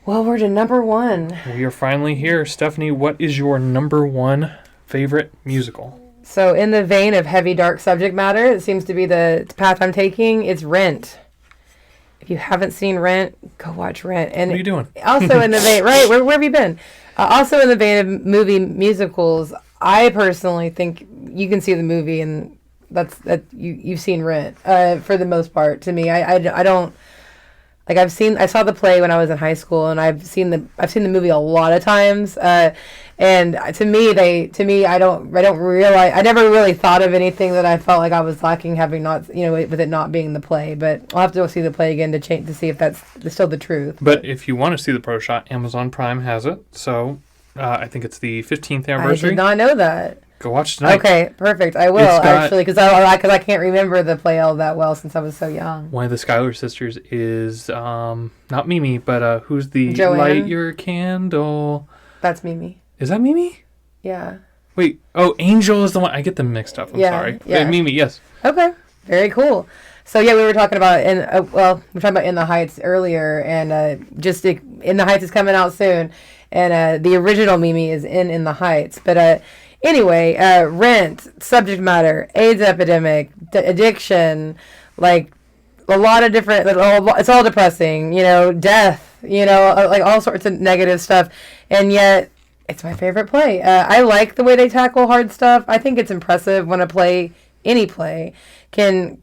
Well, we're to number one. We are finally here. Stephanie, what is your number one favorite musical? So in the vein of heavy, dark subject matter, it seems to be the path I'm taking. It's Rent. If you haven't seen Rent, go watch Rent. And what are you doing? Also in the vein, right? Where have you been? Also in the vein of movie musicals, I personally think you can see the movie, and you've seen Rent for the most part. To me, I don't. Like I saw the play when I was in high school, and I've seen the movie a lot of times. And to me, I never really thought of anything that I felt like I was lacking having not, with it not being the play. But I'll have to go see the play again to see if that's still the truth. But if you want to see the pro shot, Amazon Prime has it. So I think it's the 15th anniversary. I did not know that. Go watch tonight. Okay, perfect. I will actually, because I can't remember the play all that well since I was so young. One of the Schuyler sisters is not Mimi, but who's the Joanne? Light Your Candle? That's Mimi. Is that Mimi? Yeah. Wait. Oh, Angel is the one. I get them mixed up. I'm sorry. Yeah. Mimi. Yes. Okay. Very cool. So yeah, we were talking about In the Heights earlier, and In the Heights is coming out soon, and the original Mimi is in the Heights, but anyway, Rent, subject matter, AIDS epidemic, addiction, like a lot of different. It's all depressing, death, like all sorts of negative stuff, and yet it's my favorite play. I like the way they tackle hard stuff. I think it's impressive when any play, can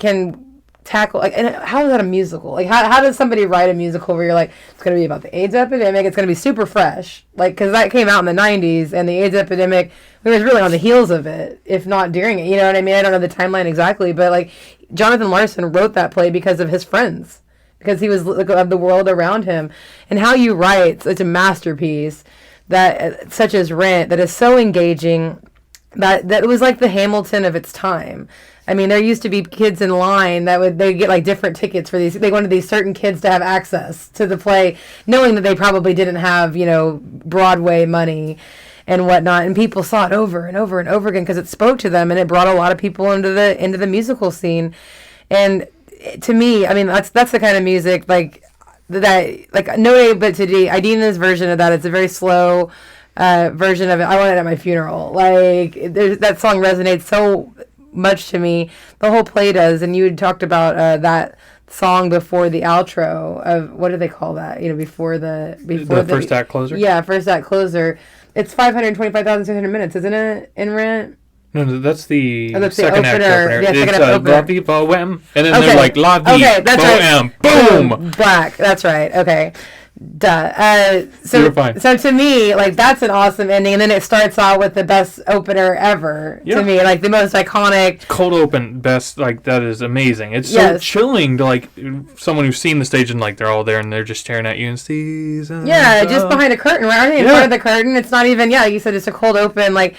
tackle, like, and how is that a musical? Like, how does somebody write a musical where you're like, it's going to be about the AIDS epidemic, it's going to be super fresh, like, because that came out in the 90s, and the AIDS epidemic, we was really on the heels of it, if not during it, you know what I mean? I don't know the timeline exactly, but, like, Jonathan Larson wrote that play because of his friends, because he was of the world around him, and how you write such a masterpiece, that such as Rent, that is so engaging, that it was like the Hamilton of its time. I mean, there used to be kids in line they get like different tickets for these. They wanted these certain kids to have access to the play, knowing that they probably didn't have, Broadway money and whatnot. And people saw it over and over and over again because it spoke to them, and it brought a lot of people into the musical scene. And to me, I mean, that's the kind of music like that. Like No Day But Today, Idina's version of that. It's a very slow version of it. I want it at my funeral. Like that song resonates so much to me. The whole play does. And you had talked about that song before the outro of, what do they call that? Before the first act closer. Yeah, first act closer. It's 525,600 minutes, isn't it? In Rent. No, that's the Oh, that's the second act opener. opener. Yeah, It's second act opener. La Vie Bohème, and then Okay. they're like La Vie Okay, that's Bohème. right. Boom. Black. That's right. Okay. Duh. So, You're fine. so to me, like, that's an awesome ending, and then it starts out with the best opener ever. Yeah. To me, like the most iconic. Cold open, best, like, that is amazing. It's so Yes. chilling to, like, someone who's seen the stage and, like, they're all there and they're just staring at you and season. Yeah, just behind a curtain, right? Aren't they in Yeah. front of the curtain? It's not even. Yeah, you said it's a cold open. Like,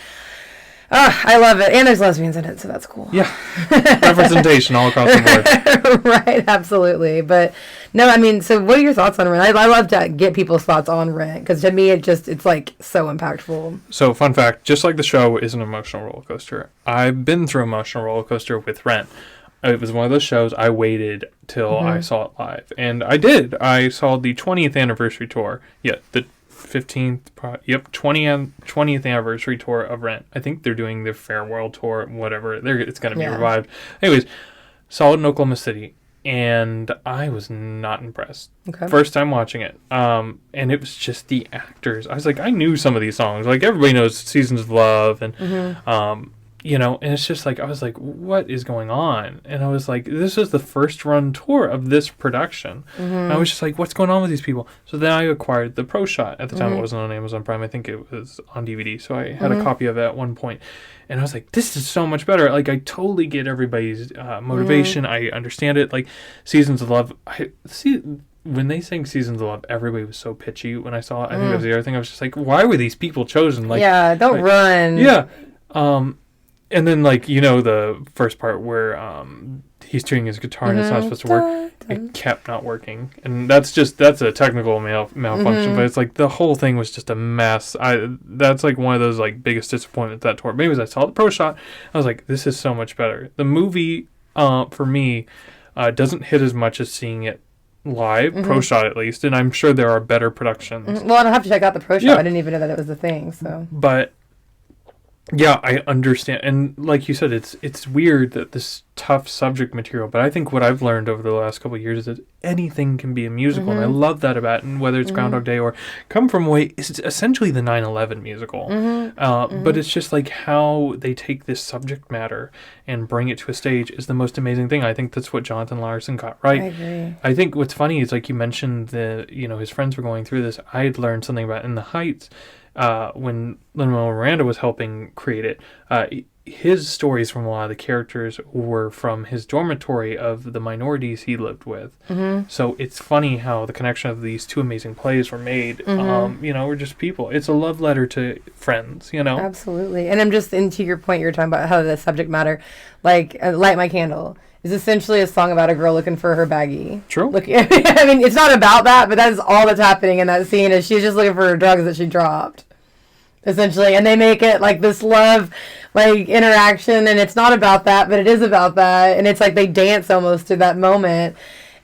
I love it, and there's lesbians in it, so that's cool. Yeah. Representation all across the board. Right, absolutely. But no, I mean, so what are your thoughts on Rent? I love to get people's thoughts on Rent because to me, it's like so impactful. So, fun fact, just like the show is an emotional roller coaster, I've been through an emotional roller coaster with Rent. It was one of those shows I waited till I saw it live. And I did. I saw the 20th anniversary tour. Yeah, the 15th, 20th anniversary tour of Rent. I think they're doing the farewell tour, whatever. It's going to be Yeah. revived. Anyways, saw it in Oklahoma City, and I was not impressed. Okay. First time watching it. And it was just the actors. I was like, I knew some of these songs. Like, everybody knows Seasons of Love, and, you know, and it's just like, I was like, what is going on? And I was like, this is the first run tour of this production. And I was just like, what's going on with these people? So then I acquired the Pro Shot. At the time, it wasn't on Amazon Prime. I think it was on DVD. So I had a copy of it at one point. And I was like, this is so much better. Like, I totally get everybody's motivation. I understand it. Like, Seasons of Love, when they sang Seasons of Love, everybody was so pitchy when I saw it. I think that was the other thing. I was just like, why were these people chosen? Like, Yeah, don't run. Yeah. And then, like, you know, the first part where he's tuning his guitar and it's not supposed to work. It kept not working. And that's a technical malfunction. But it's like the whole thing was just a mess. That's like one of those, like, biggest disappointments that tour. But anyways, I saw the Pro Shot. I was like, this is so much better. The movie, for me, doesn't hit as much as seeing it live, Pro Shot at least. And I'm sure there are better productions. Well, I'll have to check out the Pro Shot. Yeah. I didn't even know that it was a thing. So. But yeah, I understand, and like you said, it's weird that this tough subject material. But I think what I've learned over the last couple of years is that anything can be a musical, and I love that about it. And whether it's Groundhog Day or Come From Away, it's essentially the 9/11 musical. But it's just like how they take this subject matter and bring it to a stage is the most amazing thing. I think that's what Jonathan Larson got right. I agree. I think what's funny is, like you mentioned, his friends were going through this. I had learned something about In the Heights. When Lin-Manuel Miranda was helping create it, his stories from a lot of the characters were from his dormitory of the minorities he lived with. So it's funny how the connection of these two amazing plays were made. We're just people. It's a love letter to friends, you know? Absolutely. And I'm just into your point, you were talking about how the subject matter, like Light My Candle, is essentially a song about a girl looking for her baggie. True. I mean, it's not about that, but that is all that's happening in that scene is she's just looking for her drugs that she dropped. Essentially. And they make it like this love, like, interaction, and it's not about that, but it is about that. And it's like they dance almost to that moment.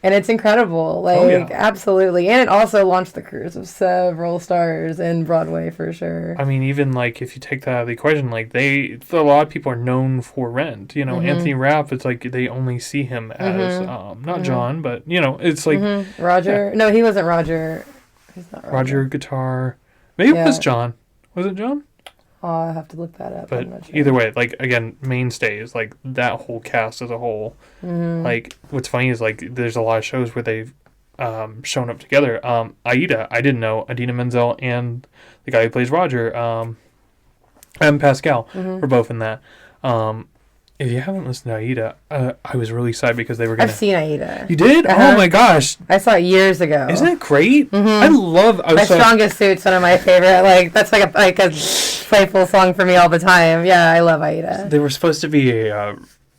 And it's incredible. Like, absolutely. And it also launched the careers of several stars in Broadway for sure. I mean, even, like, if you take that out of the equation, like, a lot of people are known for Rent. You know, Anthony Rapp, it's like they only see him as, not John, but, you know, it's like... Roger? Yeah. No, he wasn't Roger. He's not Roger guitar. Maybe it was John. Was it John? Oh, I'll have to look that up. But I'm not sure. either way, like, again, mainstays, like, that whole cast as a whole. Like, what's funny is, like, there's a lot of shows where they've shown up together. Aida, I didn't know, Idina Menzel and the guy who plays Roger, M. Pascal, were both in that. If you haven't listened to Aida, I was really sad because they were going to... I've seen Aida. You did? Oh my gosh. I saw it years ago. Isn't it great? I love... My Strongest Suit's one of my favorite. Like, that's like a playful song for me all the time. Yeah, I love Aida. They were supposed to be a...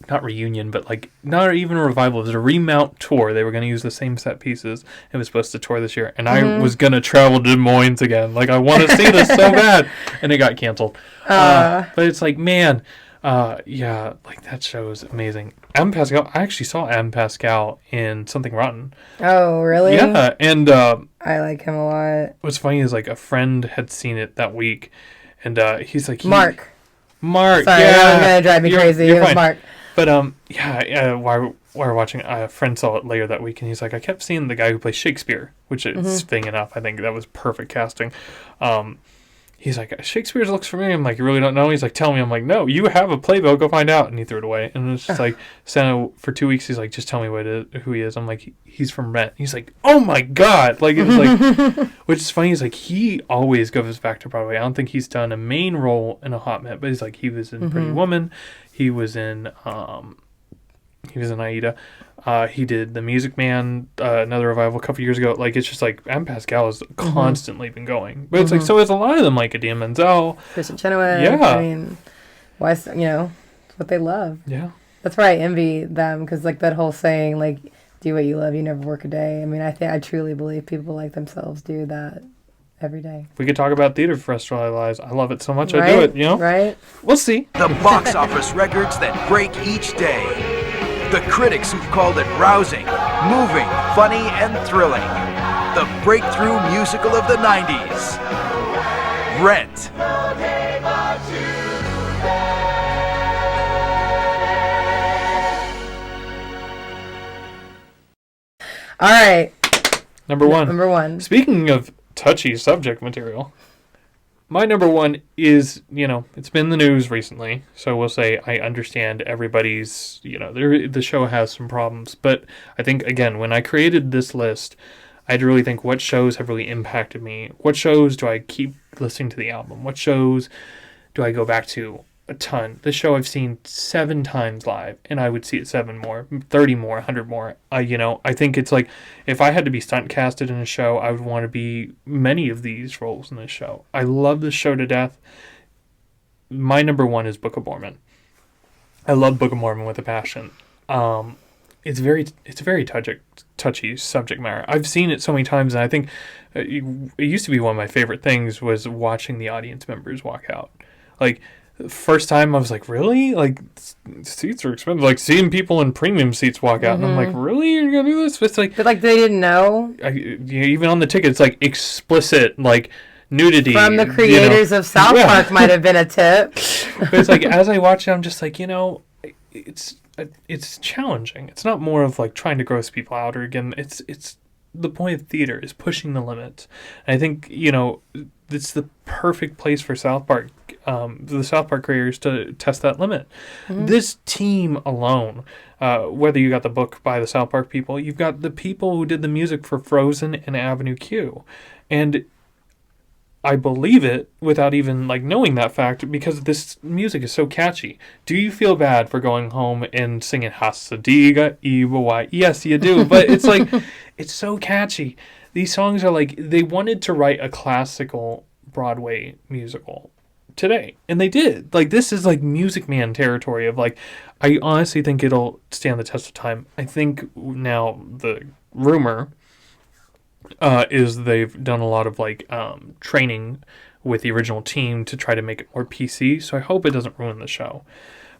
not reunion, but like not even a revival. It was a remount tour. They were going to use the same set pieces. It was supposed to tour this year, and I was going to travel to Des Moines again. Like, I want to see this so bad, and it got canceled. But it's like, man, yeah, like that show is amazing. M. Pascal, I actually saw M. Pascal in Something Rotten. Oh, really? Yeah, and I like him a lot. What's funny is, like, a friend had seen it that week, and he's like, Mark. Sorry, yeah, that was gonna drive me crazy. It was Mark. But while we're watching, a friend saw it later that week, and he's like, I kept seeing the guy who plays Shakespeare, which is fitting enough. I think that was perfect casting. he's like, Shakespeare's looks familiar. I'm like, you really don't know? He's like, tell me. I'm like, no, you have a playbill. Go find out. And he threw it away. And it's just like, so for 2 weeks, he's like, just tell me who he is. I'm like, he's from Rent. He's like, oh my God. Like, it was like, which is funny. He's like, he always goes back to Broadway. I don't think he's done a main role in a hot minute, but he's like, he was in Pretty Woman. He was in Aida. He did The Music Man, another revival a couple years ago. Like, it's just like, M. Pascal has constantly been going. But it's like, so it's a lot of them, like Idina Menzel. Kristen Chenoweth. Yeah. I mean, why, it's what they love. Yeah. That's why I envy them, because, like, that whole saying, like, do what you love, you never work a day. I mean, I truly believe people like themselves do that every day. We could talk about theater for the rest of our lives. I love it so much. I do it, Right. We'll see. The box office records that break each day. The critics who've called it rousing, moving, funny, and thrilling. The breakthrough musical of the 90s. Rent. All right. Number one. Number one. Speaking of touchy subject material, my number one is, it's been in the news recently, so we'll say I understand everybody's, the show has some problems. But I think, again, when I created this list, I had to really think what shows have really impacted me. What shows do I keep listening to the album? What shows do I go back to a ton? This show I've seen 7 times live, and I would see it 7 more, 30 more, 100 more. I think it's like, if I had to be stunt casted in a show, I would want to be many of these roles in this show. I love this show to death. My number one is Book of Mormon. I love Book of Mormon with a passion. It's very touchy subject matter. I've seen it so many times, and I think it used to be one of my favorite things was watching the audience members walk out. Like, first time I was like, really? Like, seats are expensive. Like, seeing people in premium seats walk out, and I'm like, really? You're gonna do this? It's like, but like they didn't know. Even on the ticket, it's like explicit, like nudity from the creators of South Park might have been a tip. But it's like, as I watch it, I'm just like, it's challenging. It's not more of like trying to gross people out, or again, it's the point of theater is pushing the limits. And I think it's the perfect place for South Park, the South Park creators to test that limit. This team alone, whether you got the book by the South Park people, you've got the people who did the music for Frozen and Avenue Q, and I believe it without even like knowing that fact, because this music is so catchy. Do you feel bad for going home and singing Hasadiga Iwawai? Yes, you do. But it's like, it's so catchy. These songs are like, they wanted to write a classical Broadway musical today, and they did. Like, this is like Music Man territory of like, I honestly think it'll stand the test of time. I think now the rumor is they've done a lot of like training with the original team to try to make it more PC, so I hope it doesn't ruin the show.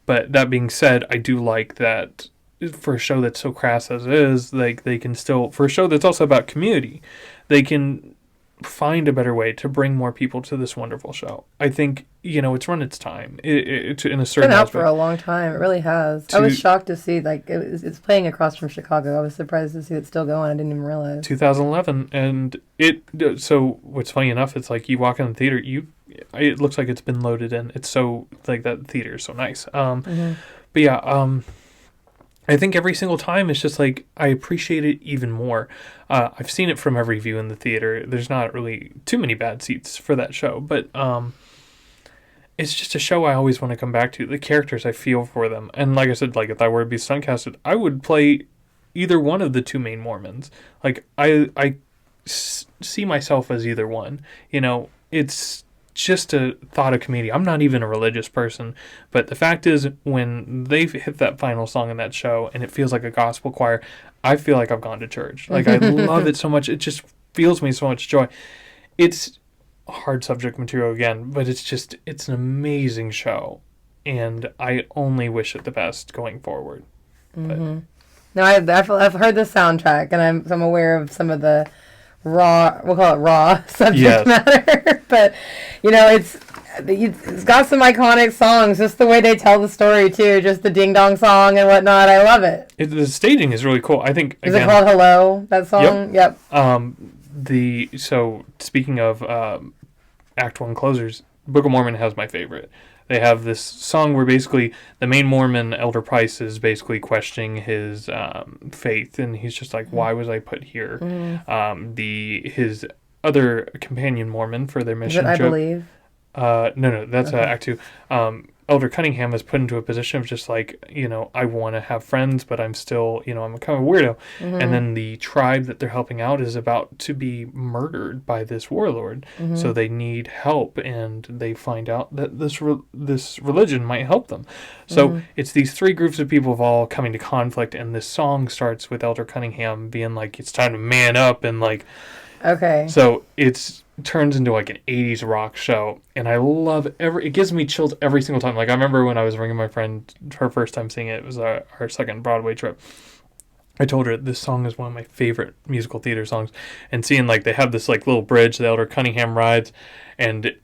But that being said, I do like that for a show that's so crass as it is, like, they can still, for a show that's also about community, they can find a better way to bring more people to this wonderful show. I think, it's run its time. It's in a certain been out aspect. for a long time. It really has. I was shocked to see, like, it's playing across from Chicago. I was surprised to see it still going. I didn't even realize. 2011, and so what's funny enough, it's like you walk in the theater, it looks like it's been loaded in. It's so, like, that theater is so nice. But yeah, I think every single time it's just like, I appreciate it even more. I've seen it from every view in the theater. There's not really too many bad seats for that show, but it's just a show I always want to come back to. The characters, I feel for them. And like I said, like, if I were to be stuntcasted, I would play either one of the 2 main Mormons. Like, I see myself as either one. It's just a thought of community. I'm not even a religious person, but the fact is, when they've hit that final song in that show and it feels like a gospel choir, I feel like I've gone to church. Like, I love it so much. It just fills me so much joy. It's hard subject material again, but it's an amazing show, and I only wish it the best going forward. No, I've heard the soundtrack, and I'm aware of some of the we'll call it raw subject matter, but it's got some iconic songs, just the way they tell the story too, just the ding dong song and whatnot. I love it. The staging is really cool. I think, is it called Hello, that song? Yep. So speaking of Act 1 closers, Book of Mormon has my favorite. They have this song where basically the main Mormon, Elder Price, is basically questioning his faith, and he's just like, "Why was I put here?" His other companion Mormon for their mission I trip. believe. No, that's Act 2. Elder Cunningham is put into a position of just like, I want to have friends, but I'm still, I'm kind of a weirdo. And then the tribe that they're helping out is about to be murdered by this warlord. So they need help, and they find out that this religion might help them. So it's these three groups of people of all coming to conflict, and this song starts with Elder Cunningham being like, it's time to man up, and like... Okay. So it turns into like an 80s rock show, and I love it gives me chills every single time. Like I remember when I was ringing my friend her first time seeing it was our second Broadway trip. I told her this song is one of my favorite musical theater songs, and seeing like they have this like little bridge that Elder Cunningham rides, and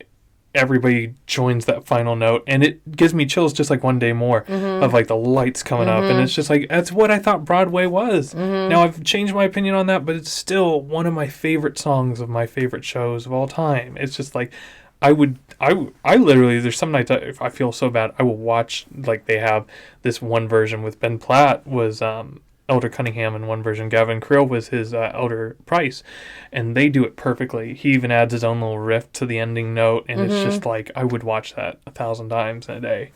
everybody joins that final note, and it gives me chills just like One Day More of like the lights coming up, and it's just like that's what I thought Broadway was. Now I've changed my opinion on that, but it's still one of my favorite songs of my favorite shows of all time. It's just like I literally, there's some nights if I feel so bad, I will watch, like they have this one version with Ben Platt was Elder Cunningham in one version. Gavin Creel was his Elder Price, and they do it perfectly. He even adds his own little riff to the ending note, and it's just like I would watch that 1,000 times in a day.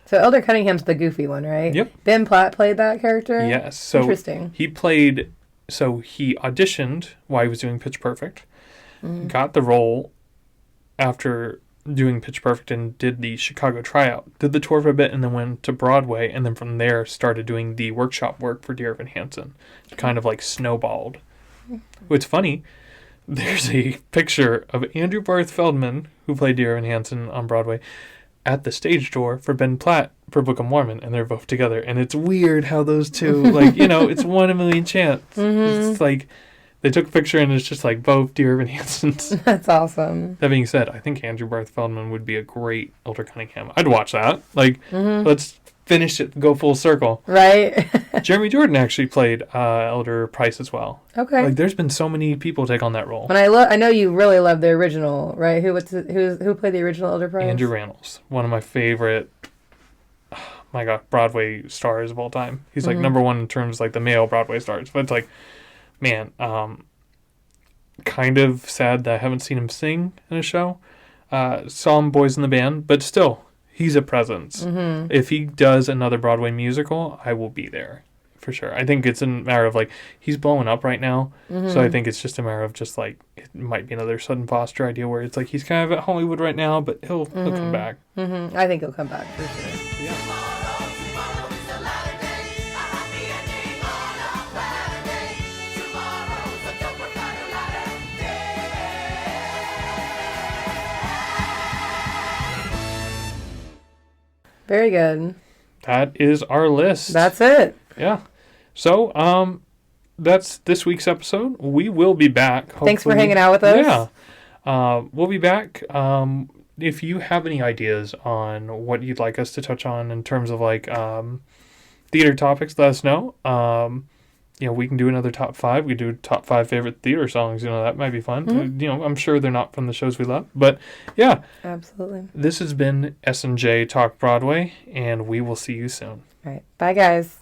So Elder Cunningham's the goofy one, right? Yep. Ben Platt played that character? Yes. So interesting. He auditioned while he was doing Pitch Perfect, got the role after doing Pitch Perfect, and did the Chicago tryout, did the tour for a bit, and then went to Broadway, and then from there started doing the workshop work for Dear Evan Hansen. Kind of like snowballed. What's funny, there's a picture of Andrew Barth Feldman, who played Dear Evan Hansen on Broadway, at the stage door for Ben Platt for Book of Mormon, and they're both together. And it's weird how those two, like, it's 1 in a million chance. It's like they took a picture, and it's just like both Dear Evan Hansens. That's awesome. That being said, I think Andrew Barth Feldman would be a great Elder Cunningham. I'd watch that. Like, let's finish it, go full circle. Right. Jeremy Jordan actually played Elder Price as well. Okay. Like, there's been so many people take on that role. And I know you really love the original, right? Who played the original Elder Price? Andrew Rannells, one of my favorite, my God, Broadway stars of all time. He's like number one in terms of like the male Broadway stars. But it's like, man, kind of sad that I haven't seen him sing in a show. Saw him Boys in the Band, but still, he's a presence. If he does another Broadway musical, I will be there for sure. I think it's a matter of like, he's blowing up right now. So I think it's just a matter of just like, it might be another Sutton Foster idea where it's like, he's kind of at Hollywood right now, but he'll come back. I think he'll come back for sure. Yeah. Very good. That is our list. That's it. Yeah. So, that's this week's episode. We will be back. Hopefully. Thanks for hanging out with us. Yeah. We'll be back. If you have any ideas on what you'd like us to touch on in terms of like theater topics, let us know. We can do another top 5. We do top 5 favorite theater songs. That might be fun. I'm sure they're not from the shows we love, but yeah. Absolutely. This has been S&J Talk Broadway, and we will see you soon. All right. Bye, guys.